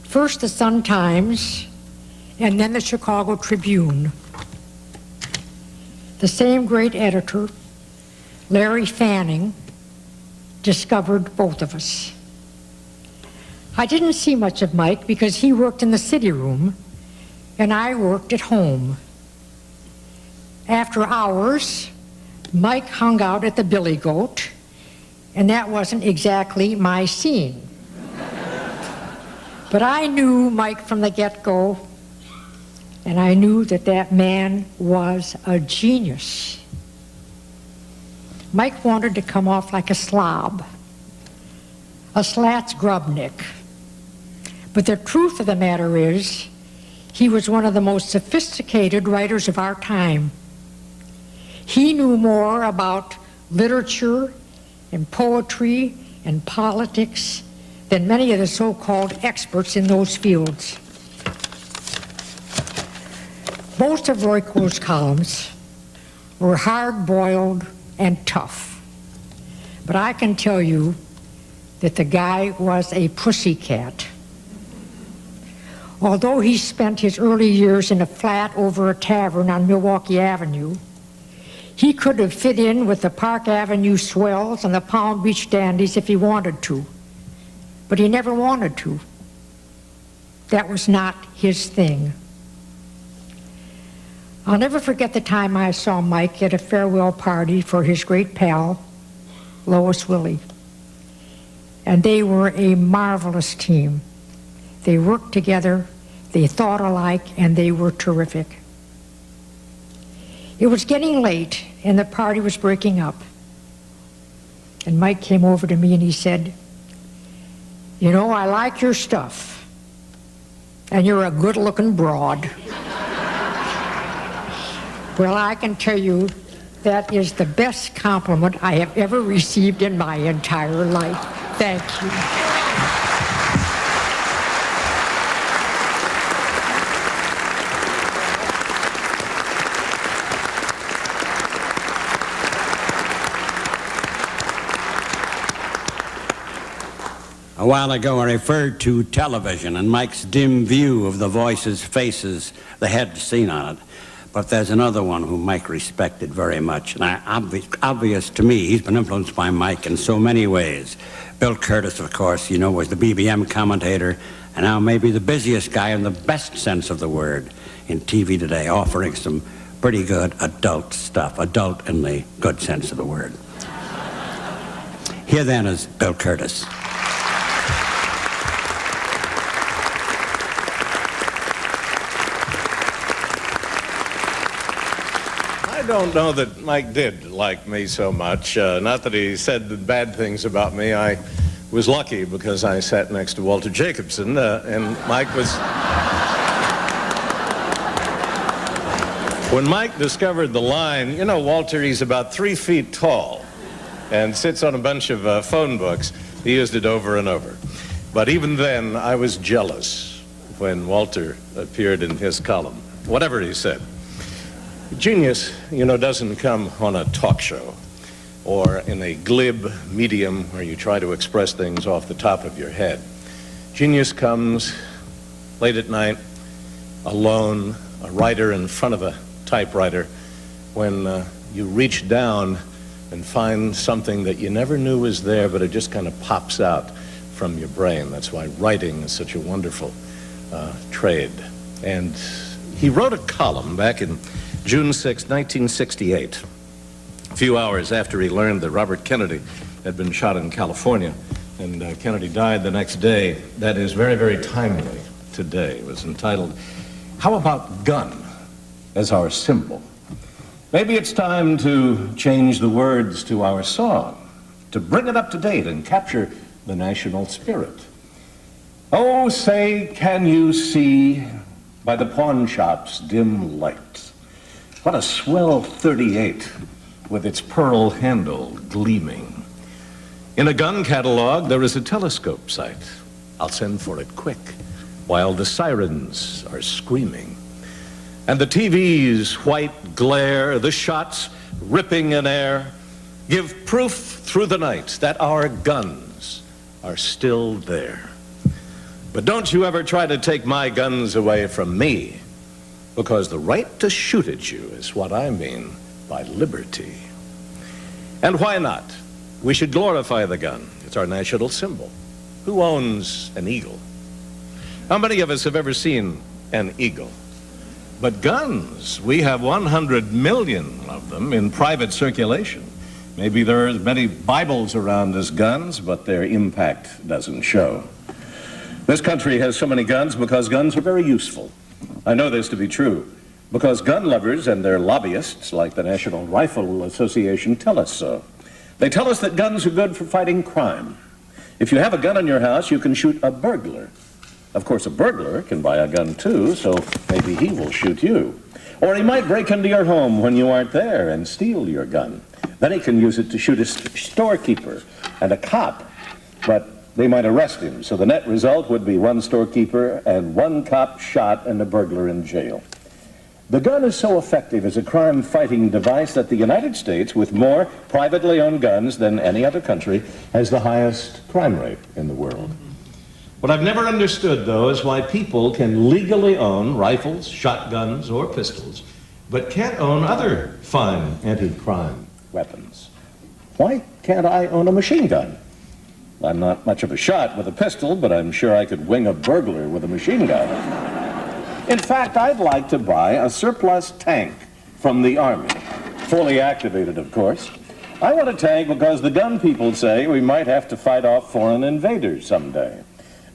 First the Sun-Times and then the Chicago Tribune. The same great editor, Larry Fanning, discovered both of us. I didn't see much of Mike because he worked in the city room and I worked at home. After hours, Mike hung out at the Billy Goat, and that wasn't exactly my scene. But I knew Mike from the get-go, and I knew that that man was a genius. Mike wanted to come off like a slob, a Slatsgrubnik. But the truth of the matter is, he was one of the most sophisticated writers of our time. He knew more about literature and poetry and politics than many of the so-called experts in those fields. Most of Royko's columns were hard-boiled and tough. But I can tell you that the guy was a pussycat. Although he spent his early years in a flat over a tavern on Milwaukee Avenue, he could have fit in with the Park Avenue swells and the Palm Beach dandies if he wanted to. But he never wanted to. That was not his thing. I'll never forget the time I saw Mike at a farewell party for his great pal, Lois Willie. And they were a marvelous team. They worked together, they thought alike, and they were terrific. It was getting late, and the party was breaking up. And Mike came over to me and he said, "You know, I like your stuff, and you're a good-looking broad." Well, I can tell you that is the best compliment I have ever received in my entire life. Thank you. A while ago, I referred to television and Mike's dim view of the voices, faces, the head seen on it. But there's another one whom Mike respected very much, and obvious to me, he's been influenced by Mike in so many ways. Bill Curtis, of course, you know, was the BBM commentator, and now maybe the busiest guy in the best sense of the word in TV today, offering some pretty good adult stuff, adult in the good sense of the word. Here then is Bill Curtis. I don't know that Mike did like me so much. Not that he said the bad things about me. I was lucky because I sat next to Walter Jacobson, and Mike was... When Mike discovered the line, you know, Walter, he's about 3 feet tall and sits on a bunch of phone books. He used it over and over. But even then, I was jealous when Walter appeared in his column, whatever he said. Genius, you know, doesn't come on a talk show or in a glib medium where you try to express things off the top of your head. Genius comes late at night, alone, a writer in front of a typewriter, when you reach down and find something that you never knew was there, but it just kind of pops out from your brain. That's why writing is such a wonderful trade. And he wrote a column back in June 6, 1968, a few hours after he learned that Robert Kennedy had been shot in California, and Kennedy died the next day. That is very, very timely today. It was entitled, "How About Gun as Our Symbol?" Maybe it's time to change the words to our song, to bring it up to date and capture the national spirit. Oh, say, can you see by the pawn shop's dim light what a swell .38 with its pearl handle gleaming. In a gun catalog, there is a telescope sight. I'll send for it quick while the sirens are screaming. And the TV's white glare, the shots ripping in air, give proof through the night that our guns are still there. But don't you ever try to take my guns away from me, because the right to shoot at you is what I mean by liberty. And why not? We should glorify the gun. It's our national symbol. Who owns an eagle? How many of us have ever seen an eagle? But guns, we have 100 million of them in private circulation. Maybe there are as many Bibles around as guns, but their impact doesn't show. This country has so many guns because guns are very useful. I know this to be true because gun lovers and their lobbyists, like the National Rifle Association, tell us so. They tell us that guns are good for fighting crime. If you have a gun in your house, you can shoot a burglar. Of course, a burglar can buy a gun too, so maybe he will shoot you. Or he might break into your home when you aren't there and steal your gun. Then he can use it to shoot a storekeeper and a cop, but they might arrest him. So the net result would be one storekeeper and one cop shot and a burglar in jail. The gun is so effective as a crime-fighting device that the United States, with more privately owned guns than any other country, has the highest crime rate in the world. What I've never understood, though, is why people can legally own rifles, shotguns, or pistols, but can't own other fine anti-crime weapons. Why can't I own a machine gun? I'm not much of a shot with a pistol, but I'm sure I could wing a burglar with a machine gun. In fact, I'd like to buy a surplus tank from the Army, fully activated, of course. I want a tank because the gun people say we might have to fight off foreign invaders someday.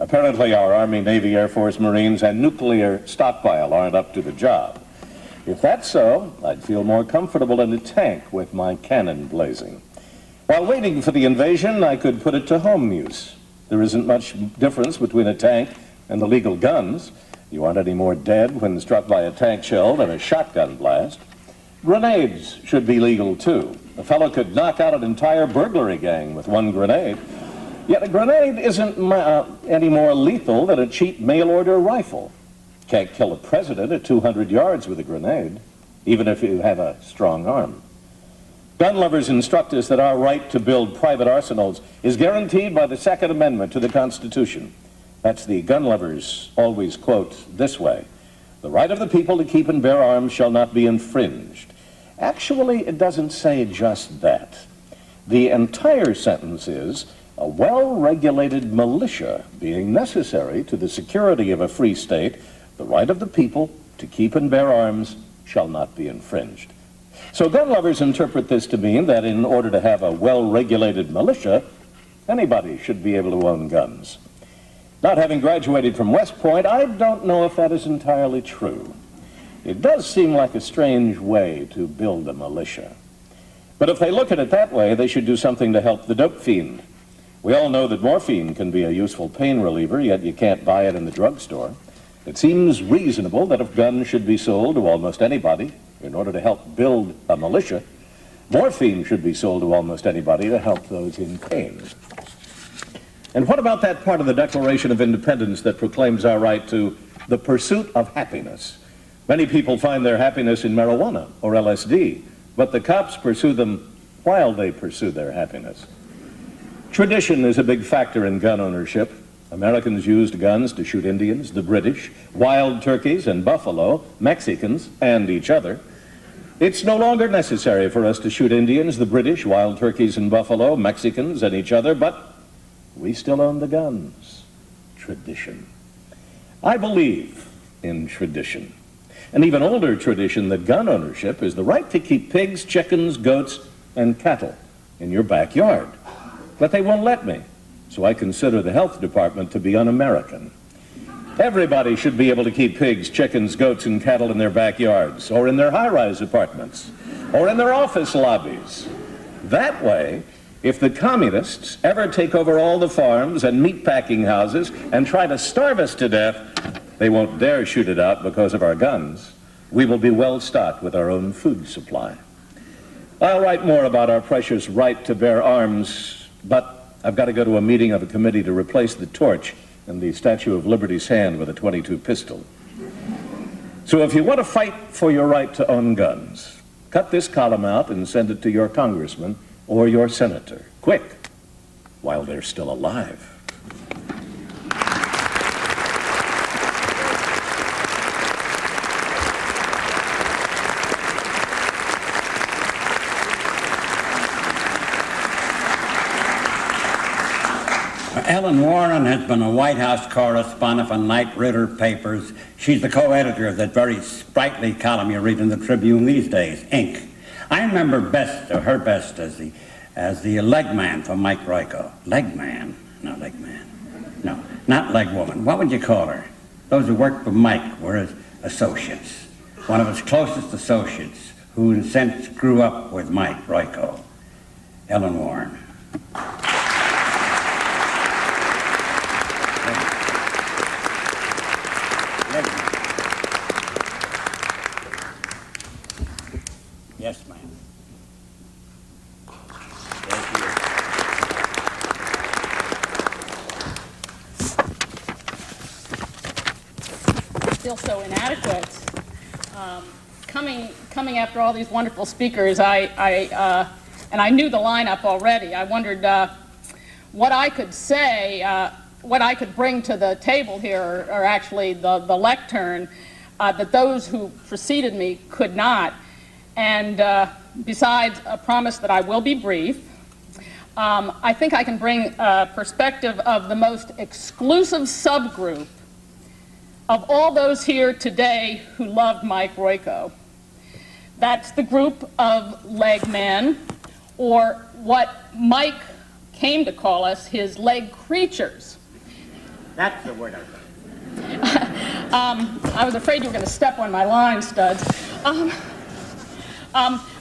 Apparently, our Army, Navy, Air Force, Marines, and nuclear stockpile aren't up to the job. If that's so, I'd feel more comfortable in a tank with my cannon blazing. While waiting for the invasion, I could put it to home use. There isn't much difference between a tank and the legal guns. You aren't any more dead when struck by a tank shell than a shotgun blast. Grenades should be legal, too. A fellow could knock out an entire burglary gang with one grenade. Yet a grenade isn't any more lethal than a cheap mail-order rifle. Can't kill a president at 200 yards with a grenade, even if you have a strong arm. Gun lovers instruct us that our right to build private arsenals is guaranteed by the Second Amendment to the Constitution. That's the gun lovers always quote this way: "The right of the people to keep and bear arms shall not be infringed." Actually, it doesn't say just that. The entire sentence is, "A well-regulated militia being necessary to the security of a free state, the right of the people to keep and bear arms shall not be infringed." So gun lovers interpret this to mean that in order to have a well-regulated militia, anybody should be able to own guns. Not having graduated from West Point, I don't know if that is entirely true. It does seem like a strange way to build a militia. But if they look at it that way, they should do something to help the dope fiend. We all know that morphine can be a useful pain reliever, yet you can't buy it in the drugstore. It seems reasonable that if guns should be sold to almost anybody in order to help build a militia, morphine should be sold to almost anybody to help those in pain. And what about that part of the Declaration of Independence that proclaims our right to the pursuit of happiness? Many people find their happiness in marijuana or LSD, but the cops pursue them while they pursue their happiness. Tradition is a big factor in gun ownership. Americans used guns to shoot Indians, the British, wild turkeys and buffalo, Mexicans, and each other. It's no longer necessary for us to shoot Indians, the British, wild turkeys and buffalo, Mexicans, and each other, but We still own the guns. Tradition. I believe in tradition. An even older tradition than gun ownership is the right to keep pigs, chickens, goats, and cattle in your backyard. But they won't let me, so I consider the health department to be un-American. Everybody should be able to keep pigs, chickens, goats, and cattle in their backyards, or in their high-rise apartments, or in their office lobbies. That way, if the communists ever take over all the farms and meat-packing houses and try to starve us to death, they won't dare shoot it out because of our guns. We will be well stocked with our own food supply. I'll write more about our precious right to bear arms, but I've got to go to a meeting of a committee to replace the torch and the Statue of Liberty's hand with a .22 pistol. So if you want to fight for your right to own guns, cut this column out and send it to your congressman or your senator. Quick, while they're still alive. Ellen Warren has been a White House correspondent for Knight Ridder papers. She's the co-editor of that very sprightly column you read in the Tribune these days, Ink. I remember her best as the leg man for Mike Royko. Leg man? No, leg man. No, not leg woman. What would you call her? Those who worked for Mike were his associates. One of his closest associates, who in a sense grew up with Mike Royko. Ellen Warren. Yes, ma'am. Still so inadequate. Coming after all these wonderful speakers, and I knew the lineup already. I wondered what I could say, what I could bring to the table here, or actually the lectern, that those who preceded me could not. And besides a promise that I will be brief, I think I can bring a perspective of the most exclusive subgroup of all those here today who loved Mike Royko. That's the group of leg men, or what Mike came to call us, his leg creatures. That's the word I was afraid you were going to step on my line studs.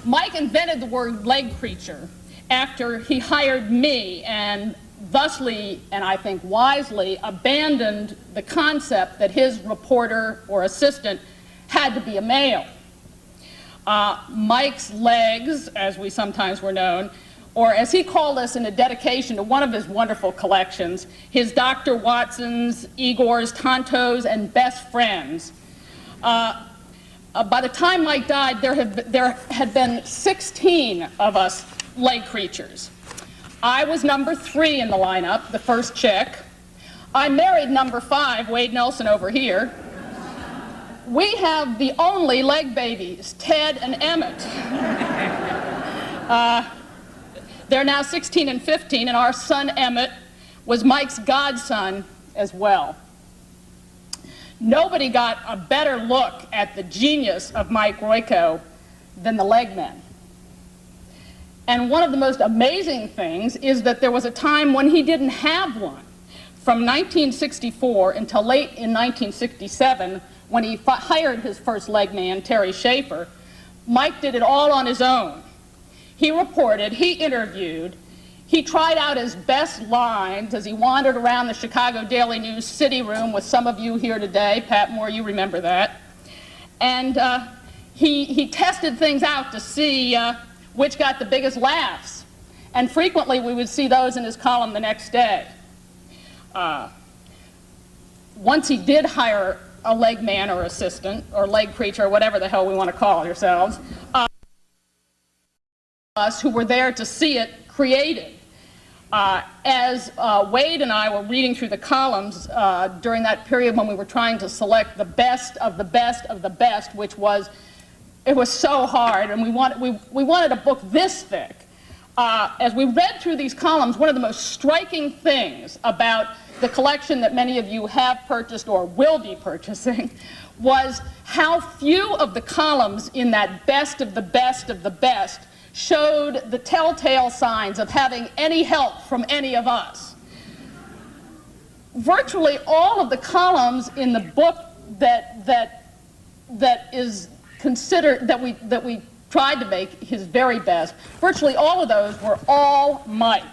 Mike invented the word leg creature after he hired me and thusly, and I think wisely, abandoned the concept that his reporter or assistant had to be a male. Mike's legs, as we sometimes were known, or as he called us in a dedication to one of his wonderful collections, his Dr. Watsons, Igor's, Tonto's, and best friends. By the time Mike died, there had been 16 of us leg creatures. I was number 3 in the lineup, the first chick. I married number 5, Wade Nelson over here. We have the only leg babies, Ted and Emmett. They're now 16 and 15, and our son Emmett was Mike's godson as well. Nobody got a better look at the genius of Mike Royko than the leg men. And one of the most amazing things is that there was a time when he didn't have one. From 1964 until late in 1967, when he hired his first leg man, Terry Schaefer, Mike did it all on his own. He reported, he interviewed, he tried out his best lines as he wandered around the Chicago Daily News city room with some of you here today. Pat Moore, you remember that. And he tested things out to see which got the biggest laughs. And frequently we would see those in his column the next day. Once he did hire a leg man or assistant, or leg creature, or whatever the hell we want to call yourselves, us who were there to see it created. As Wade and I were reading through the columns during that period when we were trying to select the best of the best of the best, which was, it was so hard, and we wanted a book this thick. as we read through these columns, one of the most striking things about the collection that many of you have purchased or will be purchasing was how few of the columns in that best of the best of the best showed the telltale signs of having any help from any of us. Virtually all of the columns in the book that is considered, that we tried to make his very best, virtually all of those were all Mike.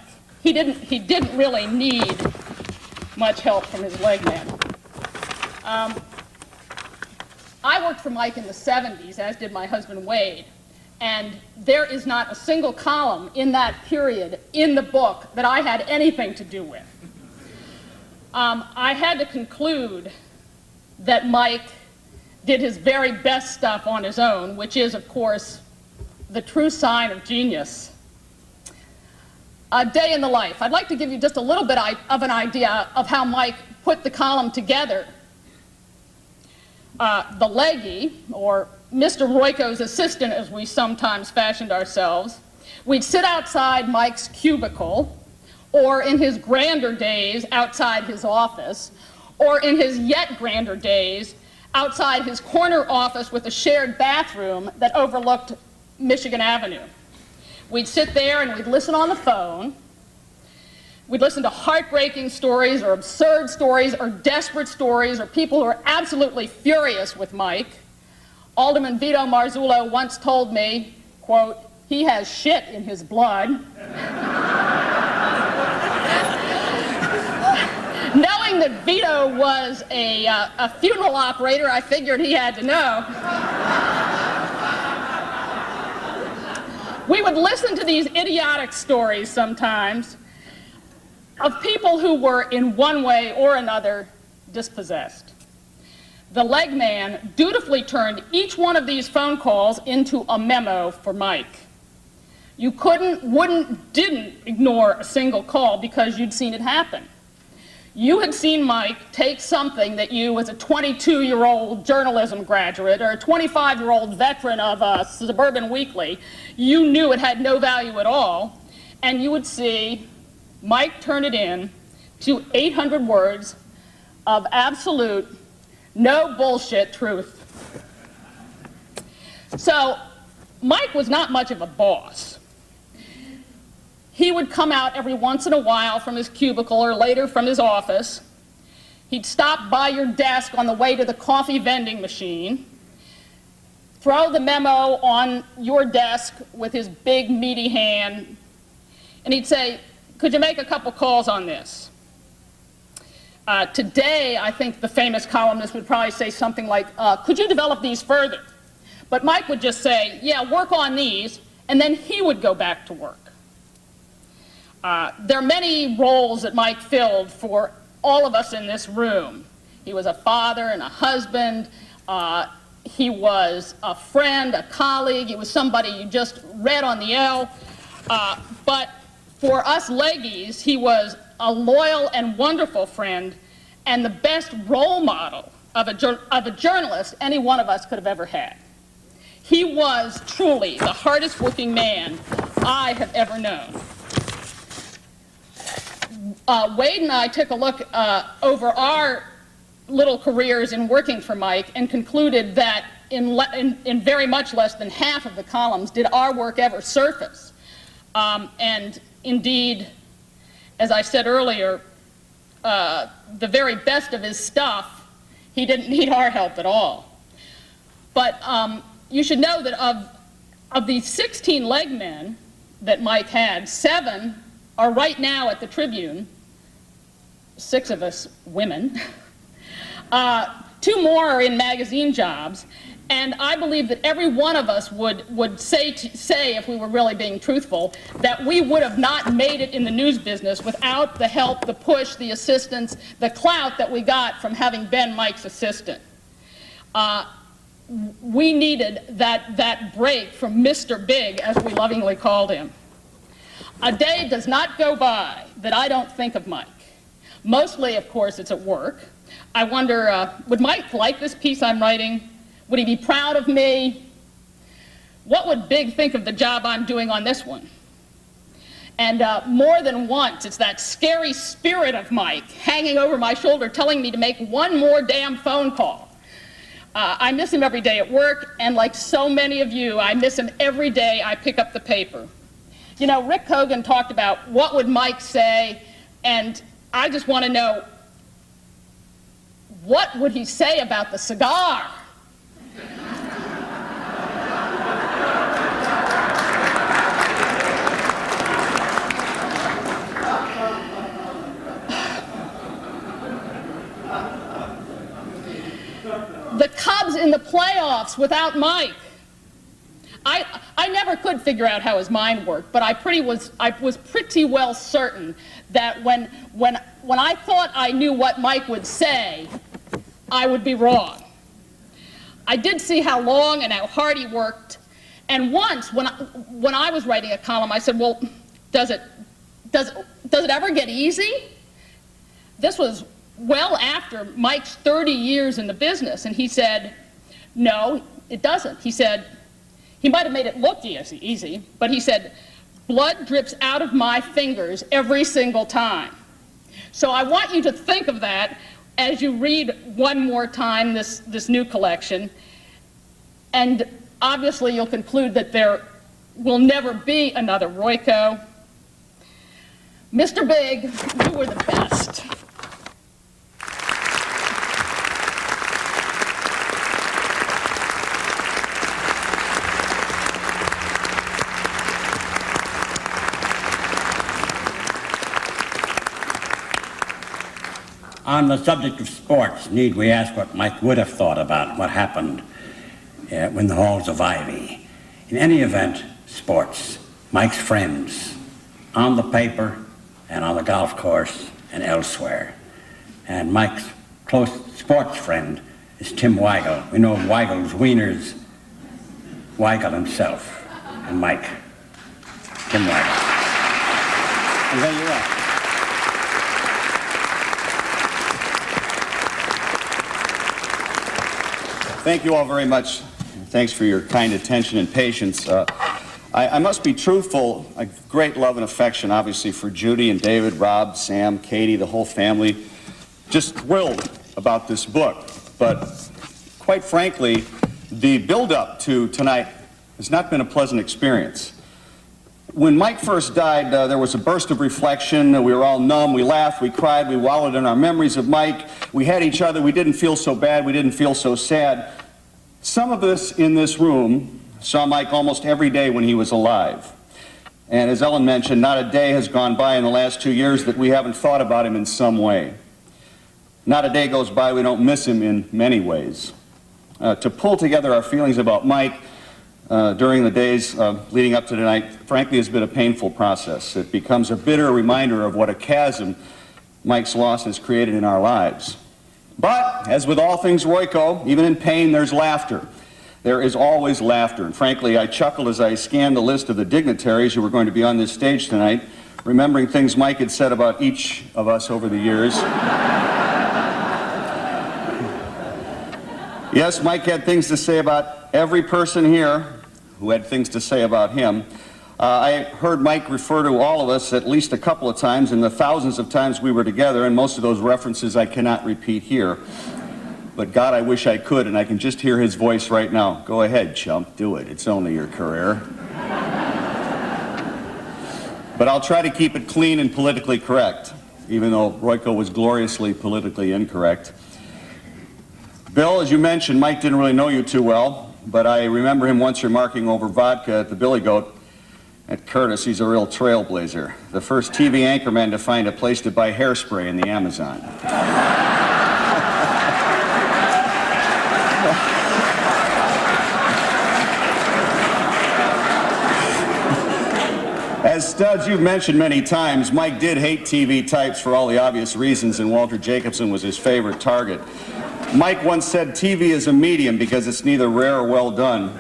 He didn't really need much help from his leg man. I worked for Mike in the 70s, as did my husband Wade, and there is not a single column in that period in the book that I had anything to do with. I had to conclude that Mike did his very best stuff on his own, which is, of course, the true sign of genius. A day in the life. I'd like to give you just a little bit of an idea of how Mike put the column together. The leggy, or Mr. Royko's assistant, as we sometimes fashioned ourselves, we'd sit outside Mike's cubicle, or in his grander days, outside his office, or in his yet grander days, outside his corner office with a shared bathroom that overlooked Michigan Avenue. We'd sit there and we'd listen on the phone. We'd listen to heartbreaking stories or absurd stories or desperate stories or people who are absolutely furious with Mike. Alderman Vito Marzullo once told me, quote, "He has shit in his blood." Knowing that Vito was a funeral operator, I figured he had to know. We would listen to these idiotic stories sometimes of people who were in one way or another dispossessed. The leg man dutifully turned each one of these phone calls into a memo for Mike. You didn't ignore a single call because you'd seen it happen. You had seen Mike take something that you, as a 22-year-old journalism graduate or a 25-year-old veteran of a suburban weekly, you knew it had no value at all, and you would see Mike turn it in to 800 words of absolute, no bullshit truth. So Mike was not much of a boss. He would come out every once in a while from his cubicle or later from his office. He'd stop by your desk on the way to the coffee vending machine, throw the memo on your desk with his big meaty hand, and he'd say, "Could you make a couple calls on this?" Today, I think the famous columnist would probably say something like, "Could you develop these further?" But Mike would just say, "Yeah, work on these," and then he would go back to work. There are many roles that Mike filled for all of us in this room. He was a father and a husband. He was a friend, a colleague. He was somebody you just read on the L. But for us leggies, he was a loyal and wonderful friend and the best role model of a journalist any one of us could have ever had. He was truly the hardest working man I have ever known. Wade and I took a look over our little careers in working for Mike and concluded that in very much less than half of the columns did our work ever surface. And indeed, as I said earlier, the very best of his stuff, he didn't need our help at all. But you should know that of the 16 leg men that Mike had, 7 are right now at the Tribune, 6 of us women. 2 more are in magazine jobs, and I believe that every one of us would say, if we were really being truthful, that we would have not made it in the news business without the help, the push, the assistance, the clout that we got from having been Mike's assistant. We needed that break from Mr. Big, as we lovingly called him. A day does not go by that I don't think of Mike. Mostly, of course, it's at work. I wonder, would Mike like this piece I'm writing? Would he be proud of me? What would Big think of the job I'm doing on this one? And more than once, it's that scary spirit of Mike hanging over my shoulder telling me to make one more damn phone call. I miss him every day at work, and like so many of you, I miss him every day I pick up the paper. You know, Rick Hogan talked about what would Mike say, and I just want to know, what would he say about the cigar? The Cubs in the playoffs without Mike. I never could figure out how his mind worked, but I was pretty well certain that when I thought I knew what Mike would say, I would be wrong. I did see how long and how hard he worked, and once when I was writing a column, I said, "Well, does it ever get easy?" This was well after Mike's 30 years in the business, and he said, "No, it doesn't." He said, he might have made it look easy, but he said, "Blood drips out of my fingers every single time." So I want you to think of that as you read one more time this new collection, and obviously you'll conclude that there will never be another Royko. Mr. Big, you were the best. On the subject of sports, need we ask what Mike would have thought about what happened in the halls of Ivy? In any event, sports, Mike's friends, on the paper and on the golf course and elsewhere. And Mike's close sports friend is Tim Weigel. We know Weigel's wieners, Weigel himself, and Mike, Tim Weigel. And there you are. Thank you all very much. Thanks for your kind attention and patience. I must be truthful. A great love and affection, obviously, for Judy and David, Rob, Sam, Katie, the whole family. Just thrilled about this book. But quite frankly, the build-up to tonight has not been a pleasant experience. When Mike first died, there was a burst of reflection. We were all numb. We laughed. We cried. We wallowed in our memories of Mike. We had each other. We didn't feel so bad. We didn't feel so sad. Some of us in this room saw Mike almost every day when he was alive. And as Ellen mentioned, not a day has gone by in the last 2 years that we haven't thought about him in some way. Not a day goes by we don't miss him in many ways. To pull together our feelings about Mike during the days leading up to tonight, frankly, has been a painful process. It becomes a bitter reminder of what a chasm Mike's loss has created in our lives. But, as with all things Royko, even in pain, there's laughter. There is always laughter. And frankly, I chuckled as I scanned the list of the dignitaries who were going to be on this stage tonight, remembering things Mike had said about each of us over the years. Yes, Mike had things to say about every person here who had things to say about him. I heard Mike refer to all of us at least a couple of times in the thousands of times we were together, and most of those references I cannot repeat here. But God, I wish I could, and I can just hear his voice right now. Go ahead, chump, do it. It's only your career. But I'll try to keep it clean and politically correct, even though Royko was gloriously politically incorrect. Bill, as you mentioned, Mike didn't really know you too well, but I remember him once remarking over vodka at the Billy Goat at Curtis, he's a real trailblazer. The first TV anchorman to find a place to buy hairspray in the Amazon. As Studs, you've mentioned many times, Mike did hate TV types for all the obvious reasons, and Walter Jacobson was his favorite target. Mike once said TV is a medium because it's neither rare or well done.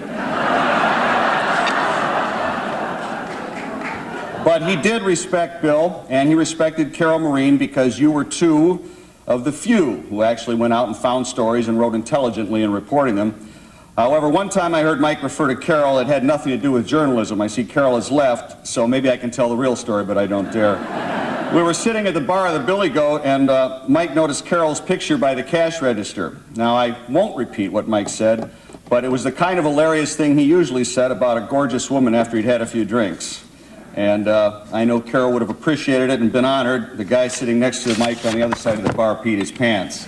But he did respect Bill, and he respected Carol Maureen because you were two of the few who actually went out and found stories and wrote intelligently in reporting them. However, one time I heard Mike refer to Carol. It had nothing to do with journalism. I see Carol has left, so maybe I can tell the real story, but I don't dare. We were sitting at the bar of the Billy Goat, and Mike noticed Carol's picture by the cash register. Now, I won't repeat what Mike said, but it was the kind of hilarious thing he usually said about a gorgeous woman after he'd had a few drinks. And I know Carol would have appreciated it and been honored. The guy sitting next to Mike on the other side of the bar peed his pants.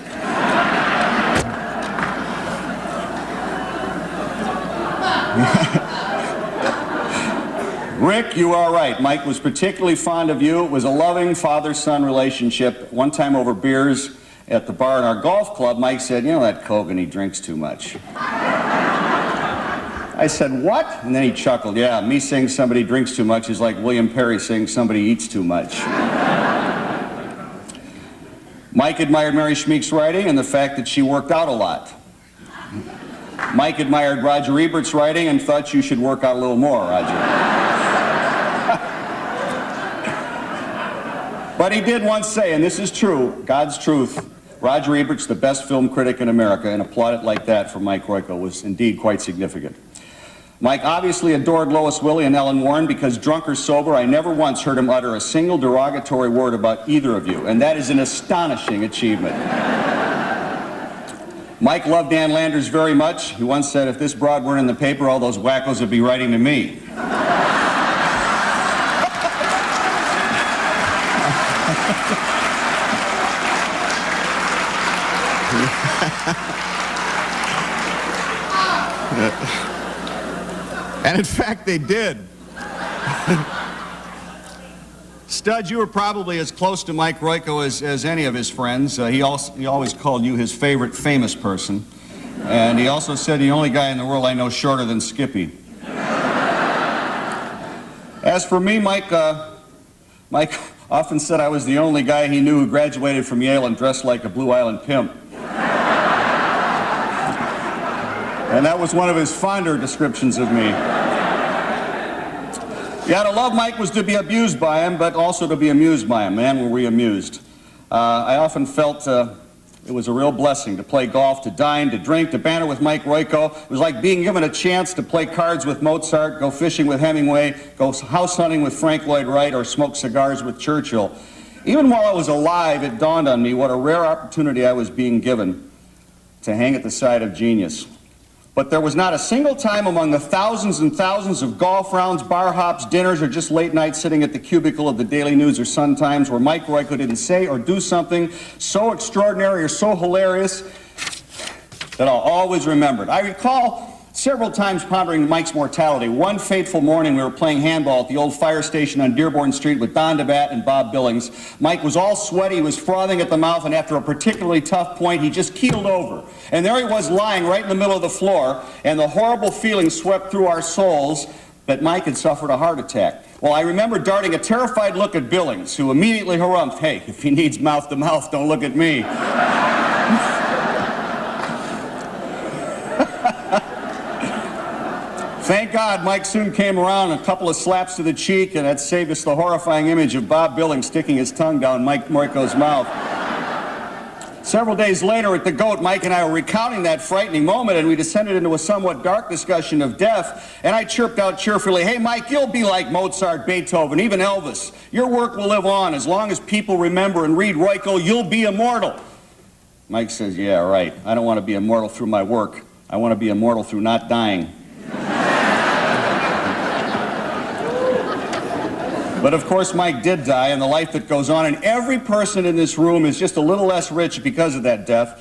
Rick, you are right. Mike was particularly fond of you. It was a loving father-son relationship. One time over beers at the bar in our golf club, Mike said, "You know that Kogan, he drinks too much." I said, "What?" And then he chuckled. "Yeah, me saying somebody drinks too much is like William Perry saying somebody eats too much." Mike admired Mary Schmeek's writing and the fact that she worked out a lot. Mike admired Roger Ebert's writing and thought you should work out a little more, Roger. But he did once say, and this is true, God's truth, Roger Ebert's the best film critic in America, and a plaudit like that from Mike Royko was indeed quite significant. Mike obviously adored Lois Willie and Ellen Warren because, drunk or sober, I never once heard him utter a single derogatory word about either of you, and that is an astonishing achievement. Mike loved Ann Landers very much. He once said, "If this broad weren't in the paper, all those wackos would be writing to me." And in fact, they did. Stud, you were probably as close to Mike Royko as any of his friends. He always called you his favorite famous person. And he also said, "The only guy in the world I know shorter than Skippy." As for me, Mike often said I was the only guy he knew who graduated from Yale and dressed like a Blue Island pimp. And that was one of his fonder descriptions of me. Yeah, to love Mike was to be abused by him, but also to be amused by him. Man, were we amused. I often felt it was a real blessing to play golf, to dine, to drink, to banter with Mike Royko. It was like being given a chance to play cards with Mozart, go fishing with Hemingway, go house hunting with Frank Lloyd Wright, or smoke cigars with Churchill. Even while I was alive, it dawned on me what a rare opportunity I was being given to hang at the side of genius. But there was not a single time among the thousands and thousands of golf rounds, bar hops, dinners, or just late nights sitting at the cubicle of the Daily News or Sun-Times where Mike Royko didn't say or do something so extraordinary or so hilarious that I'll always remember it. I recall several times pondering Mike's mortality. One fateful morning, we were playing handball at the old fire station on Dearborn Street with Don DeBatt and Bob Billings. Mike was all sweaty, he was frothing at the mouth, and after a particularly tough point, he just keeled over. And there he was lying right in the middle of the floor, and the horrible feeling swept through our souls that Mike had suffered a heart attack. Well, I remember darting a terrified look at Billings, who immediately harumphed, "Hey, if he needs mouth-to-mouth, don't look at me." Thank God Mike soon came around, a couple of slaps to the cheek, and that saved us the horrifying image of Bob Billings sticking his tongue down Mike Royko's mouth. Several days later at the Goat, Mike and I were recounting that frightening moment, and we descended into a somewhat dark discussion of death, and I chirped out cheerfully, "Hey, Mike, you'll be like Mozart, Beethoven, even Elvis. Your work will live on. As long as people remember and read Royko, you'll be immortal." Mike says, "Yeah, right. I don't want to be immortal through my work. I want to be immortal through not dying." But of course, Mike did die, and the life that goes on, and every person in this room is just a little less rich because of that death.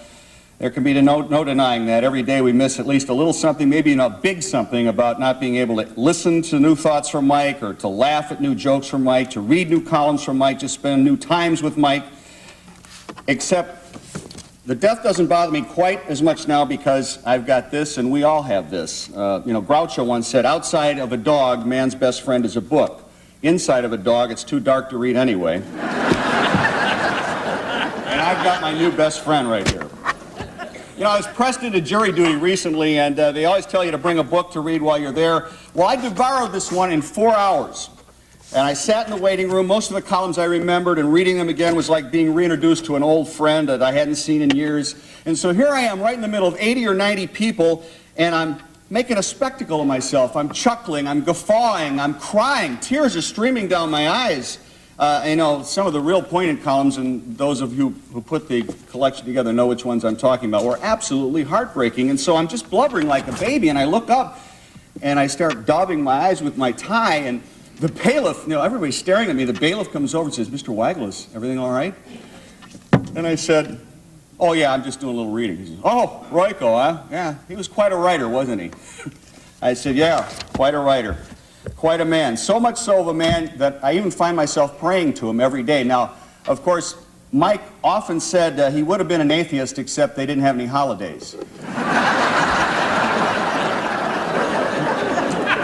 There can be no denying that. Every day we miss at least a little something, maybe a big something, about not being able to listen to new thoughts from Mike, or to laugh at new jokes from Mike, to read new columns from Mike, to spend new times with Mike. Except the death doesn't bother me quite as much now because I've got this, and we all have this. Groucho once said, "Outside of a dog, man's best friend is a book. Inside of a dog, it's too dark to read anyway." And I've got my new best friend right here. I was pressed into jury duty recently, and they always tell you to bring a book to read while you're there. Well, I borrowed this one in 4 hours. And I sat in the waiting room. Most of the columns I remembered, and reading them again was like being reintroduced to an old friend that I hadn't seen in years. And so here I am, right in the middle of 80 or 90 people, and I'm making a spectacle of myself. I'm chuckling, I'm guffawing, I'm crying. Tears are streaming down my eyes. You know, some of the real poignant columns, and those of you who put the collection together know which ones I'm talking about, were absolutely heartbreaking. And so I'm just blubbering like a baby, and I look up, and I start daubing my eyes with my tie, and the bailiff, you know, everybody's staring at me. The bailiff comes over and says, "Mr. Weigel, is everything all right?" And I said, "Oh, yeah, I'm just doing a little reading." He says, "Oh, Royko, huh? Yeah, he was quite a writer, wasn't he?" I said, "Yeah, quite a writer. Quite a man. So much so of a man that I even find myself praying to him every day." Now, of course, Mike often said he would have been an atheist except they didn't have any holidays.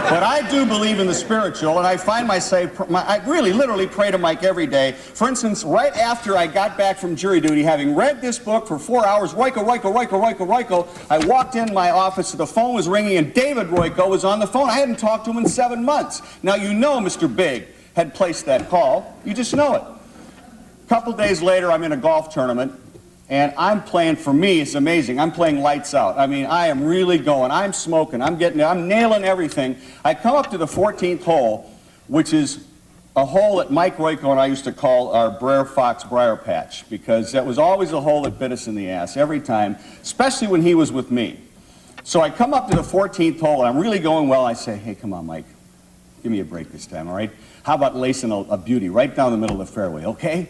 But I do believe in the spiritual, and I find myself, I really literally pray to Mike every day. For instance, right after I got back from jury duty, having read this book for 4 hours, Royko, Royko, Royko, Royko, Royko, I walked in my office, the phone was ringing, and David Royko was on the phone. I hadn't talked to him in 7 months. Now, you know Mr. Big had placed that call. You just know it. A couple days later, I'm in a golf tournament, and I'm playing, for me, it's amazing. I'm playing lights out. I mean, I am really going. I'm smoking. I'm nailing everything. I come up to the 14th hole, which is a hole that Mike Royko and I used to call our Brer Fox Briar Patch, because that was always a hole that bit us in the ass every time, especially when he was with me. So I come up to the 14th hole, and I'm really going well. I say, "Hey, come on, Mike. Give me a break this time, all right? How about lacing a beauty right down the middle of the fairway, okay?"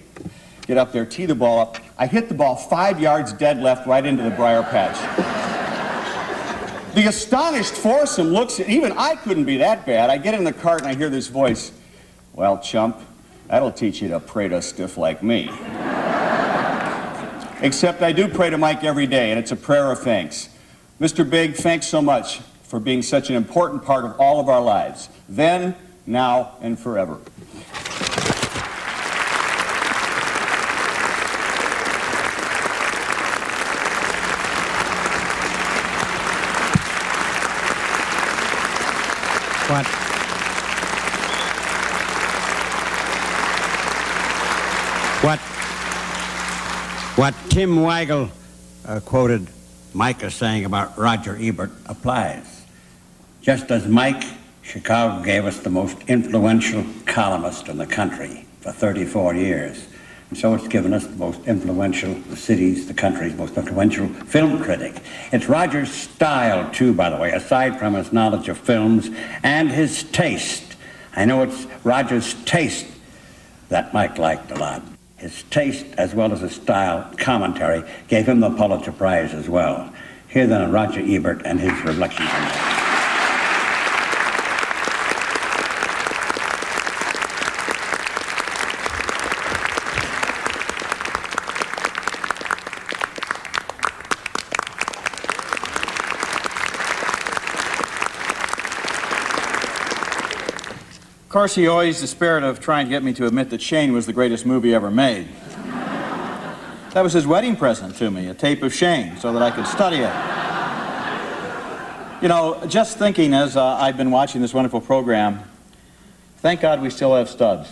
Get up there, tee the ball up. I hit the ball 5 yards dead left right into the briar patch. The astonished foursome looks at, even I couldn't be that bad. I get in the cart and I hear this voice, "Well, chump, that'll teach you to pray to a stiff like me." Except I do pray to Mike every day, and it's a prayer of thanks. Mr. Big, thanks so much for being such an important part of all of our lives, then, now, and forever. What Tim Weigel quoted Mike as saying about Roger Ebert applies. Just as Mike, Chicago gave us the most influential columnist in the country for 34 years. And so it's given us the most influential, the city's, the country's most influential film critic. It's Roger's style, too, by the way, aside from his knowledge of films and his taste. I know it's Roger's taste that Mike liked a lot. His taste, as well as his style, commentary, gave him the Pulitzer Prize as well. Here then are Roger Ebert and his reflections on that. Of course, he always despaired of trying to get me to admit that Shane was the greatest movie ever made. That was his wedding present to me, a tape of Shane, so that I could study it. You know, just thinking as I've been watching this wonderful program, thank God we still have studs.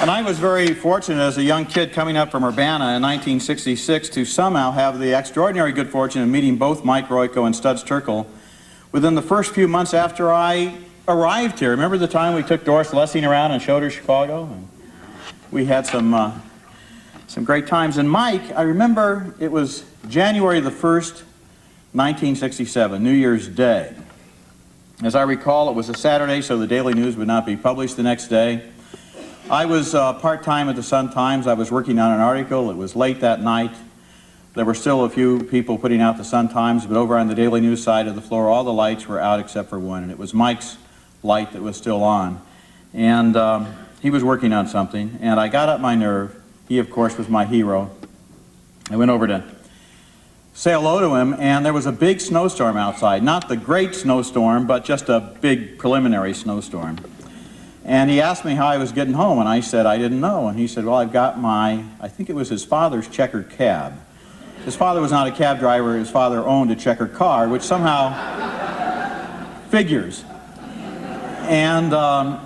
And I was very fortunate as a young kid coming up from Urbana in 1966 to somehow have the extraordinary good fortune of meeting both Mike Royko and Studs Terkel within the first few months after I arrived here. Remember the time we took Doris Lessing around and showed her Chicago? And we had some great times. And Mike, I remember it was January the 1st, 1967, New Year's Day. As I recall, it was a Saturday, so the Daily News would not be published the next day. I was part-time at the Sun-Times. I was working on an article. It was late that night. There were still a few people putting out the Sun-Times, but over on the Daily News side of the floor, all the lights were out except for one, and it was Mike's light that was still on. And he was working on something, and I got up my nerve. He, of course, was my hero. I went over to say hello to him, and there was a big snowstorm outside. Not the great snowstorm, but just a big preliminary snowstorm. And he asked me how I was getting home, and I said I didn't know. And he said, well, I've got my, I think it was his father's checkered cab. His father was not a cab driver. His father owned a checkered car, which somehow figures. And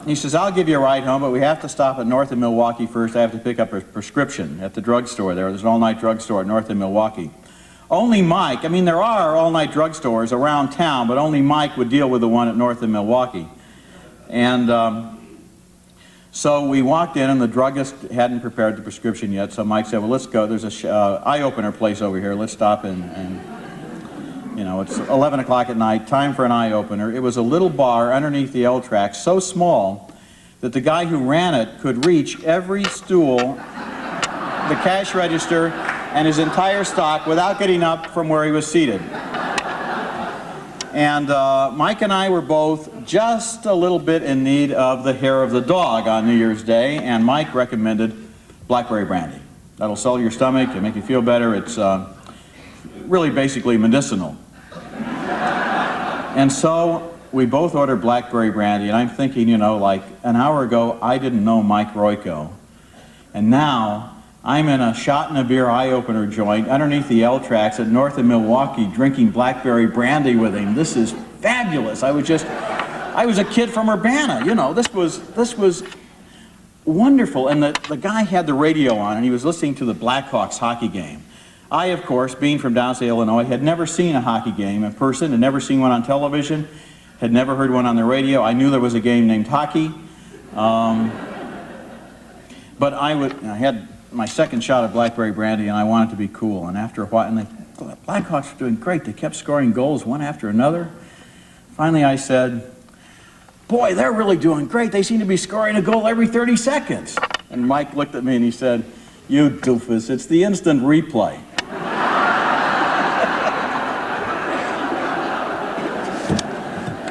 he says, I'll give you a ride home, but we have to stop at north of Milwaukee first. I have to pick up a prescription at the drugstore there. There's an all-night drugstore north of Milwaukee. Only Mike, I mean, there are all-night drugstores around town, but only Mike would deal with the one at north of Milwaukee. And so we walked in, and the druggist hadn't prepared the prescription yet, so Mike said, well, let's go. There's a eye-opener place over here. Let's stop and you know, it's 11 o'clock at night, time for an eye-opener. It was a little bar underneath the L track, so small that the guy who ran it could reach every stool, the cash register, and his entire stock without getting up from where he was seated. And Mike and I were both just a little bit in need of the hair of the dog on New Year's Day, and Mike recommended blackberry brandy. That'll settle your stomach, it'll make you feel better. It's really basically medicinal. And so we both ordered blackberry brandy, and I'm thinking, you know, like an hour ago I didn't know Mike Royko, and now I'm in a shot and a beer eye-opener joint underneath the L tracks at north of Milwaukee drinking blackberry brandy with him. This is fabulous. I was a kid from Urbana, you know, this was wonderful. And the guy had the radio on, and he was listening to the Blackhawks hockey game. I, of course, being from downstate Illinois, had never seen a hockey game in person, had never seen one on television, had never heard one on the radio. I knew there was a game named hockey. But I had my second shot of blackberry brandy, and I wanted to be cool. And after a while, and the Blackhawks were doing great. They kept scoring goals one after another. Finally, I said, boy, they're really doing great. They seem to be scoring a goal every 30 seconds. And Mike looked at me and he said, you doofus, it's the instant replay.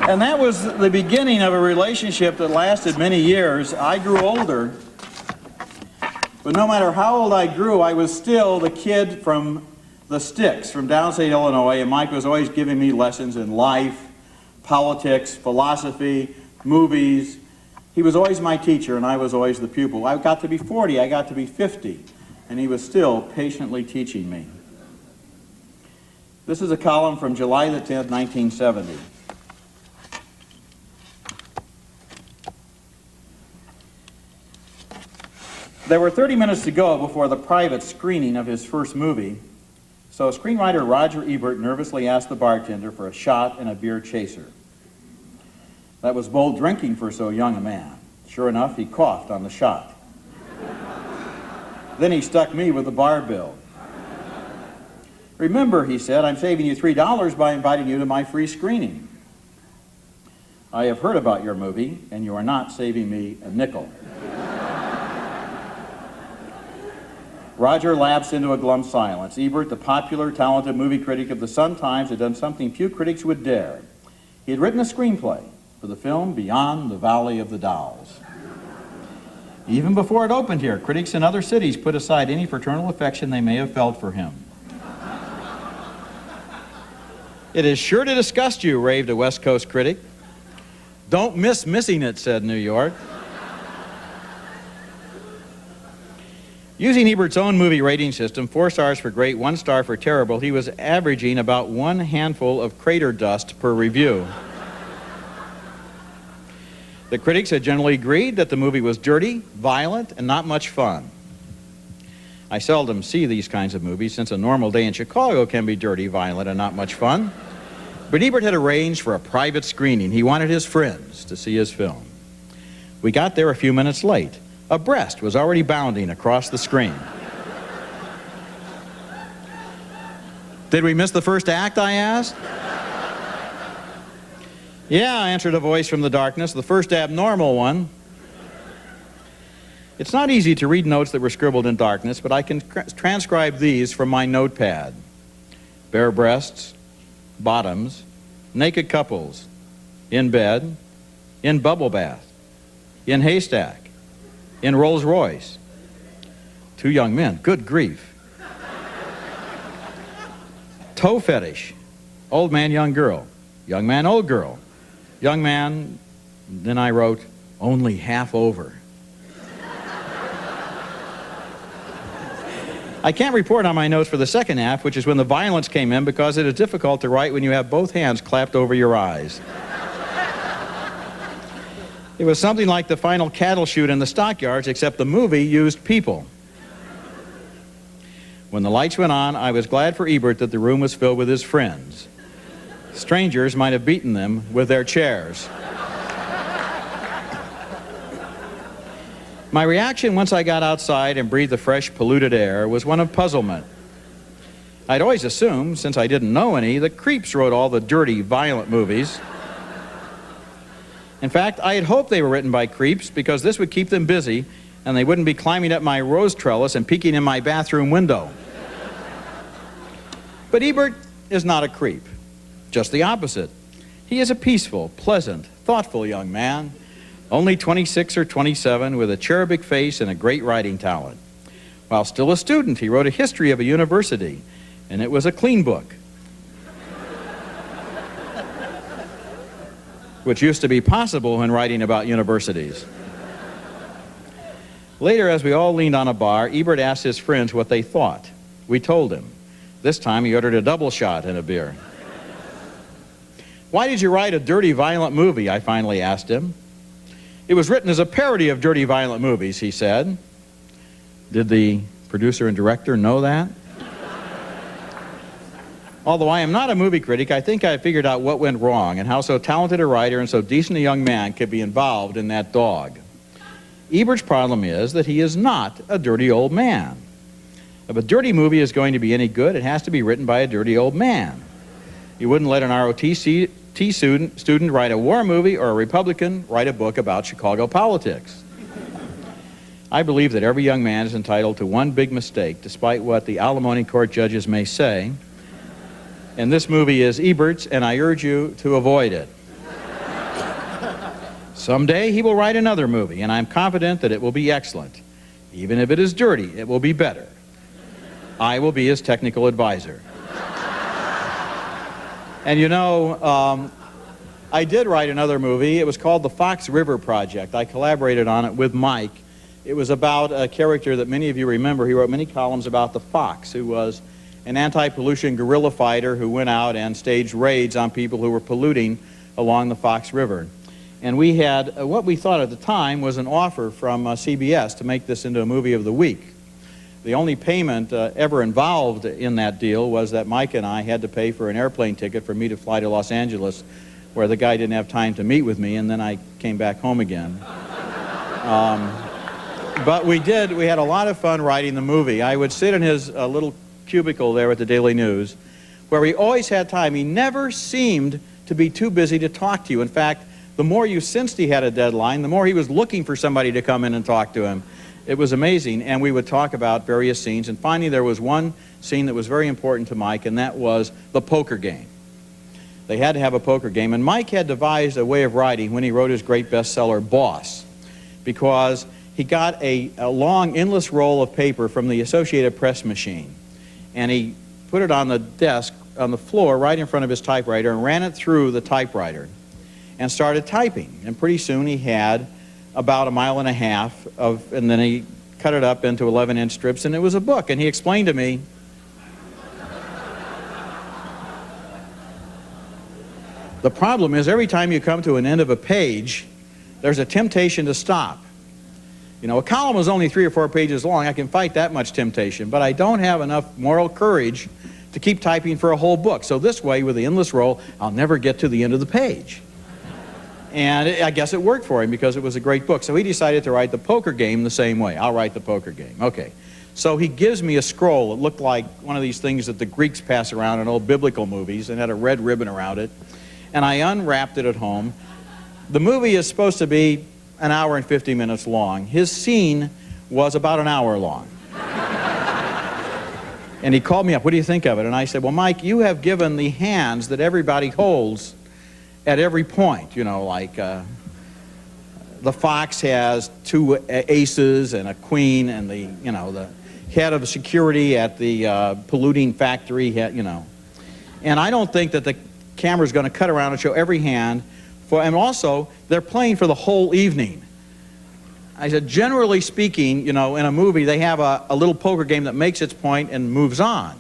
And that was the beginning of a relationship that lasted many years. I grew older, but no matter how old I grew, I was still the kid from the sticks, from downstate Illinois, and Mike was always giving me lessons in life, politics, philosophy, movies. He was always my teacher, and I was always the pupil. I got to be 40, I got to be 50, and he was still patiently teaching me. This is a column from July the 10th, 1970. There were 30 minutes to go before the private screening of his first movie, so screenwriter Roger Ebert nervously asked the bartender for a shot and a beer chaser. That was bold drinking for so young a man. Sure enough, he coughed on the shot. Then he stuck me with the bar bill. Remember, he said, I'm saving you $3 by inviting you to my free screening. I have heard about your movie, and you are not saving me a nickel. Roger lapsed into a glum silence. Ebert, the popular, talented movie critic of the Sun-Times, had done something few critics would dare. He had written a screenplay for the film Beyond the Valley of the Dolls. Even before it opened here, critics in other cities put aside any fraternal affection they may have felt for him. It is sure to disgust you, raved a West Coast critic. Don't miss missing it, said New York. Using Ebert's own movie rating system, 4 stars for great, 1 star for terrible, he was averaging about 1 handful of crater dust per review. The critics had generally agreed that the movie was dirty, violent, and not much fun. I seldom see these kinds of movies, since a normal day in Chicago can be dirty, violent, and not much fun. But Ebert had arranged for a private screening. He wanted his friends to see his film. We got there a few minutes late. A breast was already bounding across the screen. Did we miss the first act, I asked? Yeah, answered a voice from the darkness, the first abnormal one. It's not easy to read notes that were scribbled in darkness, but I can transcribe these from my notepad. Bare breasts, bottoms, naked couples, in bed, in bubble bath, in haystack, in Rolls Royce. 2 young men, good grief. Toe fetish, old man, young girl, young man, old girl, young man, then I wrote, only half over. I can't report on my notes for the second half, which is when the violence came in, because it is difficult to write when you have both hands clapped over your eyes. It was something like the final cattle chute in the stockyards, except the movie used people. When the lights went on, I was glad for Ebert that the room was filled with his friends. Strangers might have beaten them with their chairs. My reaction once I got outside and breathed the fresh, polluted air was one of puzzlement. I'd always assumed, since I didn't know any, that creeps wrote all the dirty, violent movies. In fact, I had hoped they were written by creeps because this would keep them busy and they wouldn't be climbing up my rose trellis and peeking in my bathroom window. But Ebert is not a creep, just the opposite. He is a peaceful, pleasant, thoughtful young man, only 26 or 27, with a cherubic face and a great writing talent. While still a student, he wrote a history of a university, and it was a clean book, which used to be possible when writing about universities. Later, as we all leaned on a bar, Ebert asked his friends what they thought. We told him. This time he ordered a double shot and a beer. "Why did you write a dirty, violent movie?" I finally asked him. "It was written as a parody of dirty, violent movies," he said. Did the producer and director know that? Although I am not a movie critic, I think I figured out what went wrong and how so talented a writer and so decent a young man could be involved in that dog. Ebert's problem is that he is not a dirty old man. If a dirty movie is going to be any good, it has to be written by a dirty old man. You wouldn't let an ROTC student write a war movie or a Republican write a book about Chicago politics. I believe that every young man is entitled to one big mistake, despite what the alimony court judges may say. And this movie is Ebert's, and I urge you to avoid it. Someday he will write another movie, and I'm confident that it will be excellent. Even if it is dirty, it will be better. I will be his technical advisor. And you know, I did write another movie. It was called The Fox River Project. I collaborated on it with Mike. It was about a character that many of you remember. He wrote many columns about the fox, who was an anti-pollution guerrilla fighter who went out and staged raids on people who were polluting along the Fox River. And we had what we thought at the time was an offer from CBS to make this into a movie of the week. The only payment ever involved in that deal was that Mike and I had to pay for an airplane ticket for me to fly to Los Angeles, where the guy didn't have time to meet with me, and then I came back home again. But we had a lot of fun writing the movie. I would sit in his little cubicle there at the Daily News, where he always had time. He never seemed to be too busy to talk to you. In fact, the more you sensed he had a deadline, the more he was looking for somebody to come in and talk to him. It was amazing, and we would talk about various scenes, and finally there was one scene that was very important to Mike, and that was the poker game. They had to have a poker game, and Mike had devised a way of writing when he wrote his great bestseller, Boss, because he got a long, endless roll of paper from the Associated Press machine, and he put it on the desk, on the floor, right in front of his typewriter, and ran it through the typewriter, and started typing, and pretty soon he had about 1.5 miles of, and then he cut it up into 11-inch strips, and it was a book. And he explained to me, the problem is every time you come to an end of a page, there's a temptation to stop. You know, a column is only 3 or 4 pages long. I can fight that much temptation, but I don't have enough moral courage to keep typing for a whole book. So this way, with the endless roll, I'll never get to the end of the page. And I guess it worked for him because it was a great book. So he decided to write the poker game the same way. I'll write the poker game. Okay. So he gives me a scroll. It looked like one of these things that the Greeks pass around in old biblical movies and had a red ribbon around it. And I unwrapped it at home. The movie is supposed to be 1 hour and 50 minutes long. His scene was about 1 hour long. And he called me up, "What do you think of it?" And I said, "Well, Mike, you have given the hands that everybody holds at every point, you know, like the fox has 2 aces and a queen, and the, you know, the head of security at the polluting factory, you know. And I don't think that the camera's going to cut around and show every hand, and also they're playing for the whole evening. I said, generally speaking, you know, in a movie, they have a little poker game that makes its point and moves on.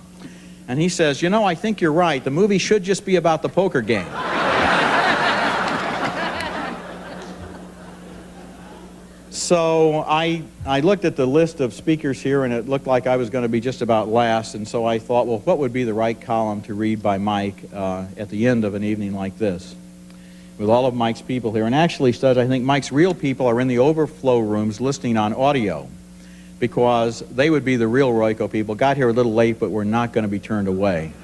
And he says, you know, I think you're right. The movie should just be about the poker game. So I looked at the list of speakers here, and it looked like I was going to be just about last, and so I thought, well, what would be the right column to read by Mike at the end of an evening like this? With all of Mike's people here. And actually, Studs, I think Mike's real people are in the overflow rooms listening on audio, because they would be the real Royko people. Got here a little late, but we're not going to be turned away.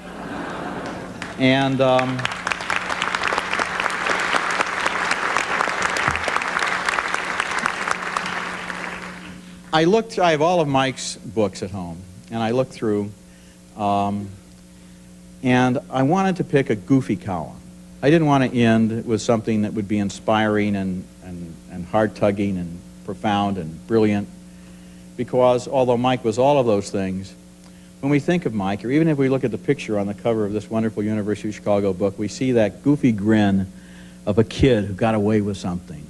And I have all of Mike's books at home, and I looked through, and I wanted to pick a goofy column. I didn't want to end with something that would be inspiring and heart-tugging and profound and brilliant, because although Mike was all of those things, when we think of Mike, or even if we look at the picture on the cover of this wonderful University of Chicago book, we see that goofy grin of a kid who got away with something,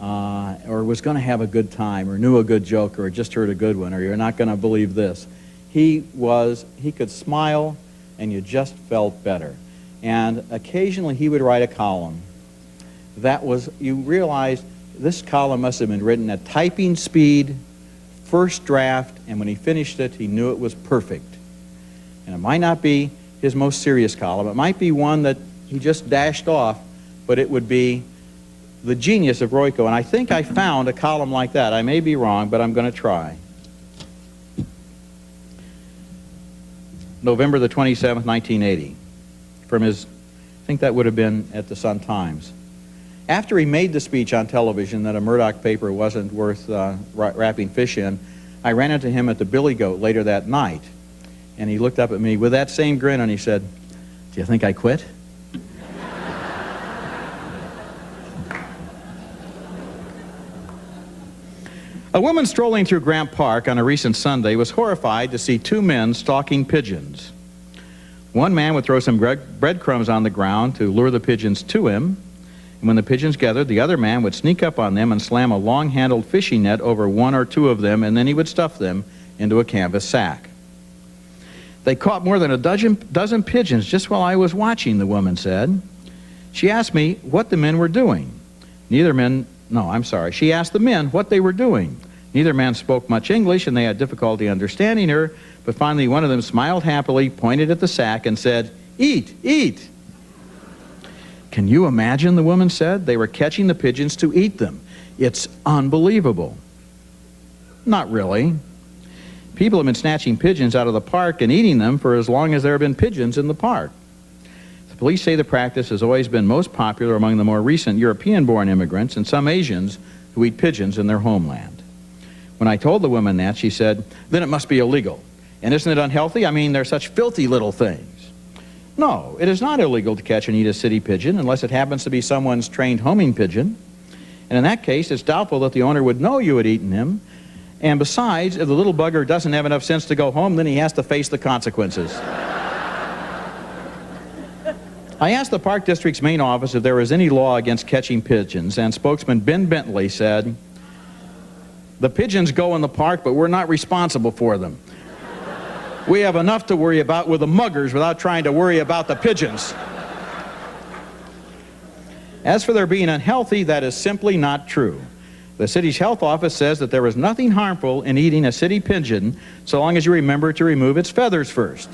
or was going to have a good time, or knew a good joke, or just heard a good one, or you're not going to believe this. He could smile, and you just felt better. And occasionally he would write a column that was, you realized this column must have been written at typing speed, first draft, and when he finished it, he knew it was perfect. And it might not be his most serious column. It might be one that he just dashed off, but it would be the genius of Royko. And I think I found a column like that. I may be wrong, but I'm going to try. November the 27th, 1980. From his, I think that would have been at the Sun-Times. After he made the speech on television that a Murdoch paper wasn't worth wrapping fish in, I ran into him at the Billy Goat later that night. And he looked up at me with that same grin and he said, "Do you think I quit?" A woman strolling through Grant Park on a recent Sunday was horrified to see two men stalking pigeons. One man would throw some breadcrumbs on the ground to lure the pigeons to him, and when the pigeons gathered, the other man would sneak up on them and slam a long-handled fishing net over one or two of them, and then he would stuff them into a canvas sack. They caught more than a dozen pigeons just while I was watching, the woman said. She asked me what the men were doing. She asked the men what they were doing. Neither man spoke much English, and they had difficulty understanding her, but finally one of them smiled happily, pointed at the sack, and said, "Eat, eat." Can you imagine, the woman said? They were catching the pigeons to eat them. It's unbelievable. Not really. People have been snatching pigeons out of the park and eating them for as long as there have been pigeons in the park. The police say the practice has always been most popular among the more recent European-born immigrants and some Asians who eat pigeons in their homeland. When I told the woman that, she said, "Then it must be illegal. And isn't it unhealthy? I mean, they're such filthy little things." No, it is not illegal to catch and eat a city pigeon unless it happens to be someone's trained homing pigeon. And in that case, it's doubtful that the owner would know you had eaten him. And besides, if the little bugger doesn't have enough sense to go home, then he has to face the consequences. I asked the Park District's main office if there was any law against catching pigeons, and spokesman Ben Bentley said, "The pigeons go in the park, but we're not responsible for them. We have enough to worry about with the muggers without trying to worry about the pigeons." As for their being unhealthy, that is simply not true. The city's health office says that there is nothing harmful in eating a city pigeon so long as you remember to remove its feathers first.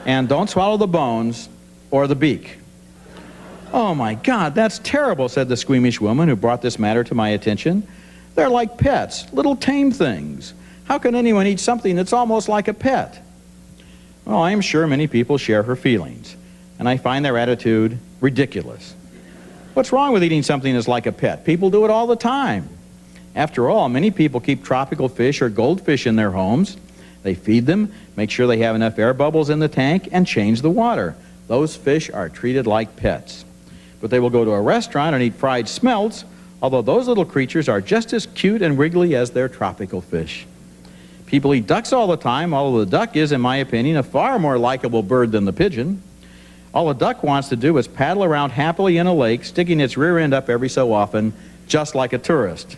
And don't swallow the bones or the beak. "Oh my God, that's terrible," said the squeamish woman who brought this matter to my attention. "They're like pets, little tame things. How can anyone eat something that's almost like a pet?" Well, I am sure many people share her feelings, and I find their attitude ridiculous. What's wrong with eating something that's like a pet? People do it all the time. After all, many people keep tropical fish or goldfish in their homes. They feed them, make sure they have enough air bubbles in the tank, and change the water. Those fish are treated like pets. But they will go to a restaurant and eat fried smelts, although those little creatures are just as cute and wriggly as their tropical fish. People eat ducks all the time, although the duck is, in my opinion, a far more likable bird than the pigeon. All a duck wants to do is paddle around happily in a lake, sticking its rear end up every so often, just like a tourist.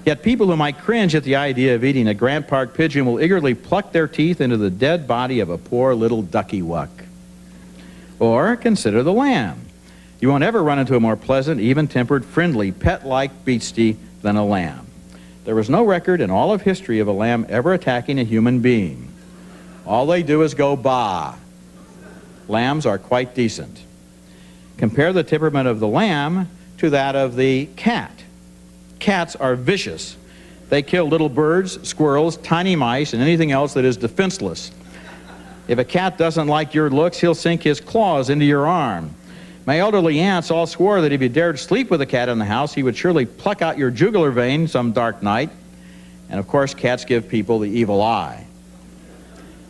Yet people who might cringe at the idea of eating a Grant Park pigeon will eagerly pluck their teeth into the dead body of a poor little ducky wuck. Or consider the lamb. You won't ever run into a more pleasant, even-tempered, friendly, pet-like beastie than a lamb. There was no record in all of history of a lamb ever attacking a human being. All they do is go baa. Lambs are quite decent. Compare the temperament of the lamb to that of the cat. Cats are vicious. They kill little birds, squirrels, tiny mice, and anything else that is defenseless. If a cat doesn't like your looks, he'll sink his claws into your arm. My elderly aunts all swore that if you dared sleep with a cat in the house, he would surely pluck out your jugular vein some dark night. And of course, cats give people the evil eye.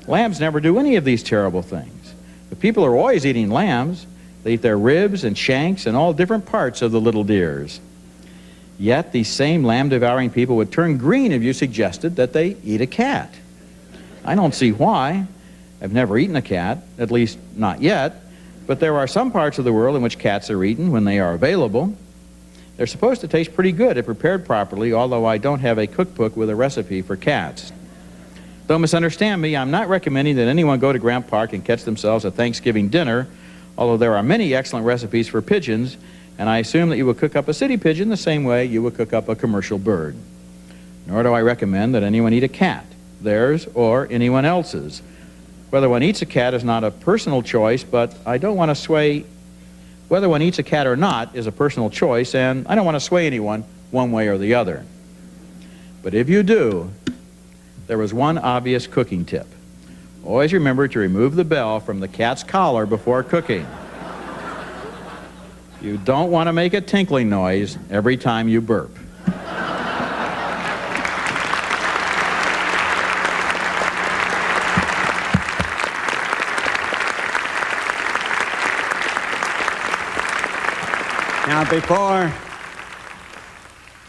Lambs never do any of these terrible things. But people are always eating lambs. They eat their ribs and shanks and all different parts of the little deers. Yet these same lamb-devouring people would turn green if you suggested that they eat a cat. I don't see why. I've never eaten a cat, at least not yet, but there are some parts of the world in which cats are eaten when they are available. They're supposed to taste pretty good if prepared properly, although I don't have a cookbook with a recipe for cats. Don't misunderstand me, I'm not recommending that anyone go to Grant Park and catch themselves a Thanksgiving dinner, although there are many excellent recipes for pigeons, and I assume that you would cook up a city pigeon the same way you would cook up a commercial bird. Nor do I recommend that anyone eat a cat, theirs or anyone else's. Whether one eats a cat is not a personal choice, but I don't want to sway. Whether one eats a cat or not is a personal choice, and I don't want to sway anyone one way or the other. But if you do, there is one obvious cooking tip. Always remember to remove the bell from the cat's collar before cooking. You don't want to make a tinkling noise every time you burp. Now,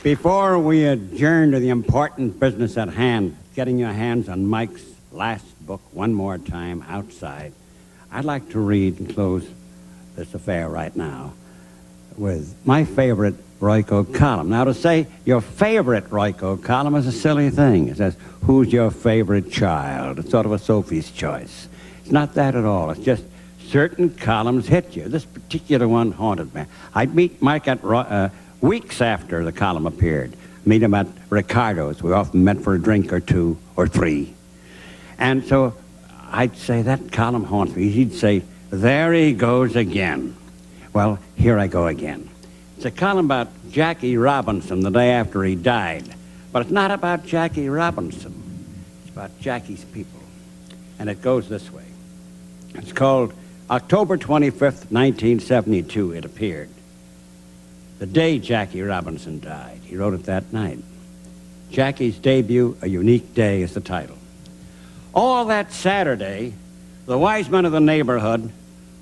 before we adjourn to the important business at hand, getting your hands on Mike's last book one more time outside, I'd like to read and close this affair right now with my favorite Royko column. Now, to say your favorite Royko column is a silly thing. It says, who's your favorite child? It's sort of a Sophie's choice. It's not that at all. It's just certain columns hit you. This particular one haunted me. I'd meet Mike at weeks after the column appeared. Meet him at Ricardo's. We often met for a drink or two or three. And so I'd say, that column haunts me. He'd say, there he goes again. Well, here I go again. It's a column about Jackie Robinson the day after he died. But it's not about Jackie Robinson. It's about Jackie's people. And it goes this way. It's called October 25th, 1972, it appeared. The day Jackie Robinson died. He wrote it that night. Jackie's debut, A Unique Day, is the title. All that Saturday, the wise men of the neighborhood,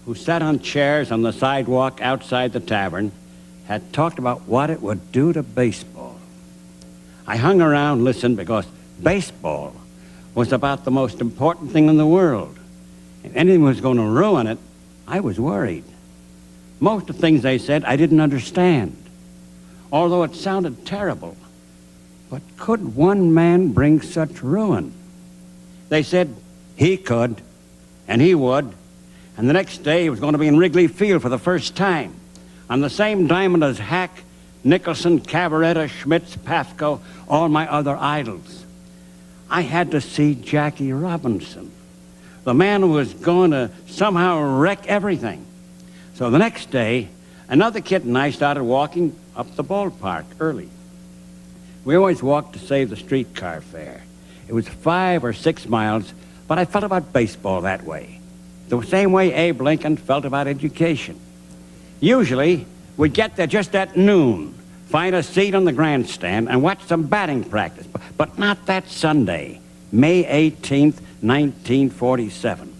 who sat on chairs on the sidewalk outside the tavern, had talked about what it would do to baseball. I hung around, listened, because baseball was about the most important thing in the world. If anything was going to ruin it, I was worried. Most of the things they said I didn't understand, although it sounded terrible. But could one man bring such ruin? They said he could, and he would, and the next day he was going to be in Wrigley Field for the first time, on the same diamond as Hack, Nicholson, Cavaretta, Schmitz, Pasco, all my other idols. I had to see Jackie Robinson, the man who was going to somehow wreck everything. So the next day, another kid and I started walking up the ballpark early. We always walked to save the streetcar fare. It was 5 or 6 miles, but I felt about baseball that way, the same way Abe Lincoln felt about education. Usually, we'd get there just at noon, find a seat on the grandstand, and watch some batting practice, but not that Sunday, May 18th, 1947.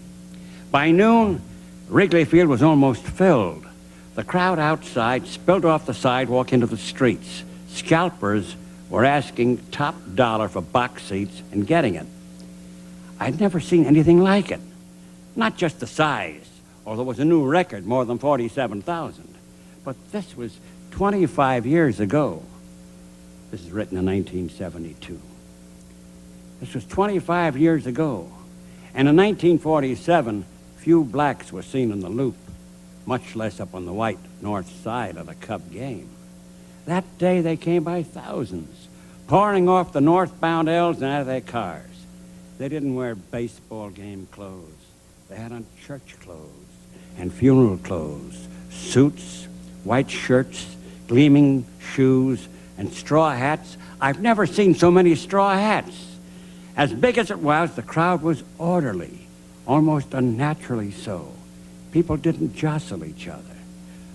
By noon, Wrigley Field was almost filled. The crowd outside spilled off the sidewalk into the streets. Scalpers were asking top dollar for box seats and getting it. I'd never seen anything like it. Not just the size, although it was a new record, more than 47,000. But this was 25 years ago. This is written in 1972. This was 25 years ago. And in 1947, few blacks were seen in the Loop, much less up on the white north side of the Cub game. That day they came by thousands, pouring off the northbound L's and out of their cars. They didn't wear baseball game clothes. They had on church clothes and funeral clothes, suits, white shirts, gleaming shoes, and straw hats. I've never seen so many straw hats. As big as it was, the crowd was orderly, almost unnaturally so. People didn't jostle each other.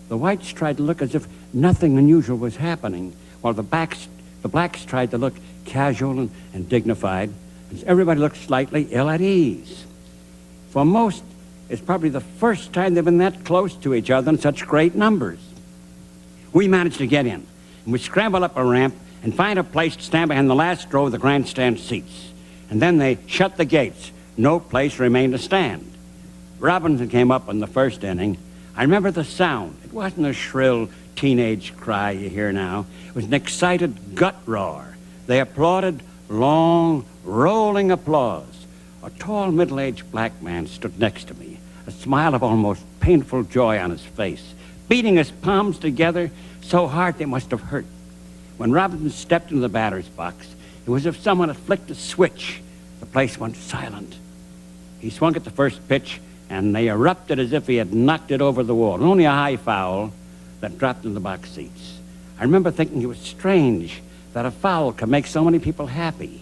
The whites tried to look as if nothing unusual was happening, while the blacks tried to look casual and dignified, as everybody looked slightly ill at ease. For most, it's probably the first time they've been that close to each other in such great numbers. We managed to get in, and we scrambled up a ramp and find a place to stand behind the last row of the grandstand seats. And then they shut the gates. No place remained to stand. Robinson came up in the first inning. I remember the sound. It wasn't a shrill teenage cry you hear now. It was an excited gut roar. They applauded, long, rolling applause. A tall, middle-aged black man stood next to me, a smile of almost painful joy on his face, beating his palms together so hard they must have hurt. When Robinson stepped into the batter's box, it was as if someone had flicked a switch. The place went silent. He swung at the first pitch, and they erupted as if he had knocked it over the wall. Only a high foul that dropped in the box seats. I remember thinking it was strange that a foul could make so many people happy.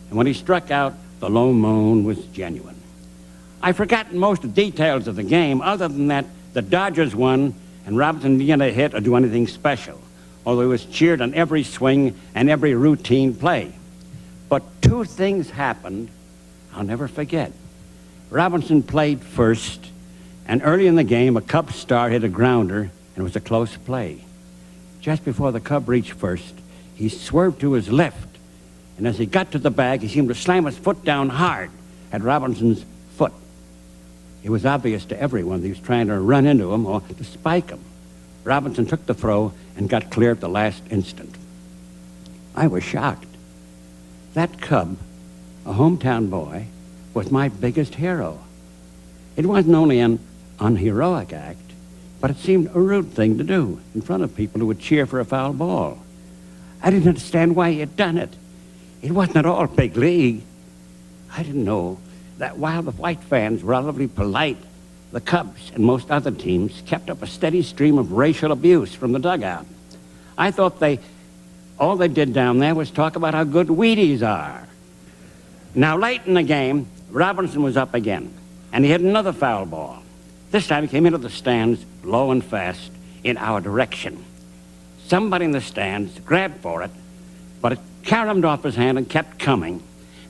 And when he struck out, the low moan was genuine. I've forgotten most of the details of the game, other than that the Dodgers won and Robinson didn't get a hit or do anything special, although he was cheered on every swing and every routine play. But two things happened I'll never forget. Robinson played first, and early in the game, a Cub star hit a grounder, and it was a close play. Just before the Cub reached first, he swerved to his left, and as he got to the bag, he seemed to slam his foot down hard at Robinson's foot. It was obvious to everyone that he was trying to run into him or to spike him. Robinson took the throw and got clear at the last instant. I was shocked. That Cub, a hometown boy, was my biggest hero. It wasn't only an unheroic act, but it seemed a rude thing to do in front of people who would cheer for a foul ball. I didn't understand why he had done it. It wasn't at all big league. I didn't know that while the white fans were relatively polite, the Cubs and most other teams kept up a steady stream of racial abuse from the dugout. I thought all they did down there was talk about how good Wheaties are. Now, late in the game, Robinson was up again, and he hit another foul ball. This time he came into the stands low and fast in our direction. Somebody in the stands grabbed for it, but it caromed off his hand and kept coming.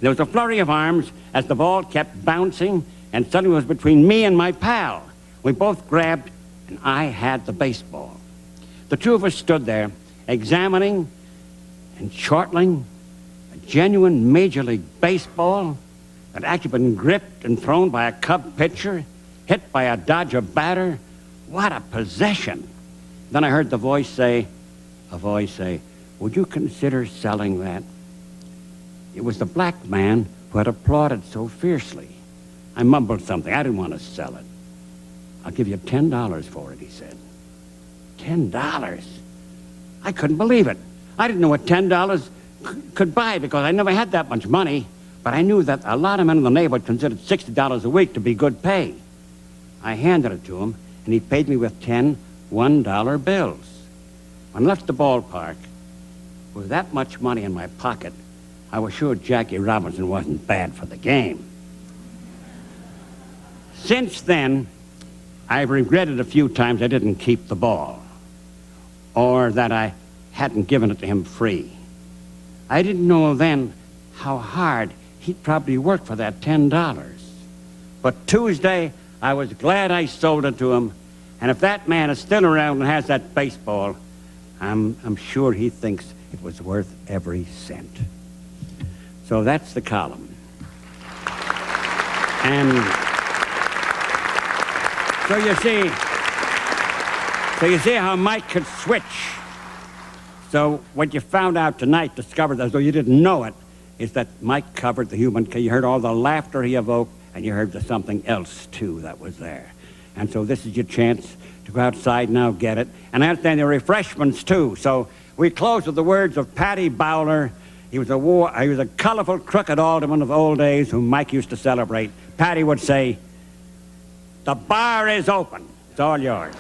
There was a flurry of arms as the ball kept bouncing, and suddenly it was between me and my pal. We both grabbed, and I had the baseball. The two of us stood there, examining and chortling a genuine Major League Baseball that had actually been gripped and thrown by a Cub pitcher, hit by a Dodger batter. What a possession. Then I heard a voice say, "Would you consider selling that?" It was the black man who had applauded so fiercely. I mumbled something. I didn't want to sell it. "I'll give you $10 for it," he said. $10? I couldn't believe it. I didn't know what $10 could buy because I never had that much money, but I knew that a lot of men in the neighborhood considered $60 a week to be good pay. I handed it to him, and he paid me with 10 $1 bills. When I left the ballpark, with that much money in my pocket, I was sure Jackie Robinson wasn't bad for the game. Since then, I've regretted a few times I didn't keep the ball, or that I hadn't given it to him free. I didn't know then how hard he'd probably worked for that $10. But Tuesday, I was glad I sold it to him, and if that man is still around and has that baseball, I'm sure he thinks it was worth every cent. So that's the column. And so you see how Mike could switch So what you found out tonight, discovered as though you didn't know it, is that Mike covered the human. You heard all the laughter he evoked, and you heard the something else, too, that was there. And so this is your chance to go outside now, get it. And I understand the refreshments, too. So we close with the words of Paddy Bowler. He was a colorful, crooked alderman of old days whom Mike used to celebrate. Paddy would say, "The bar is open." It's all yours.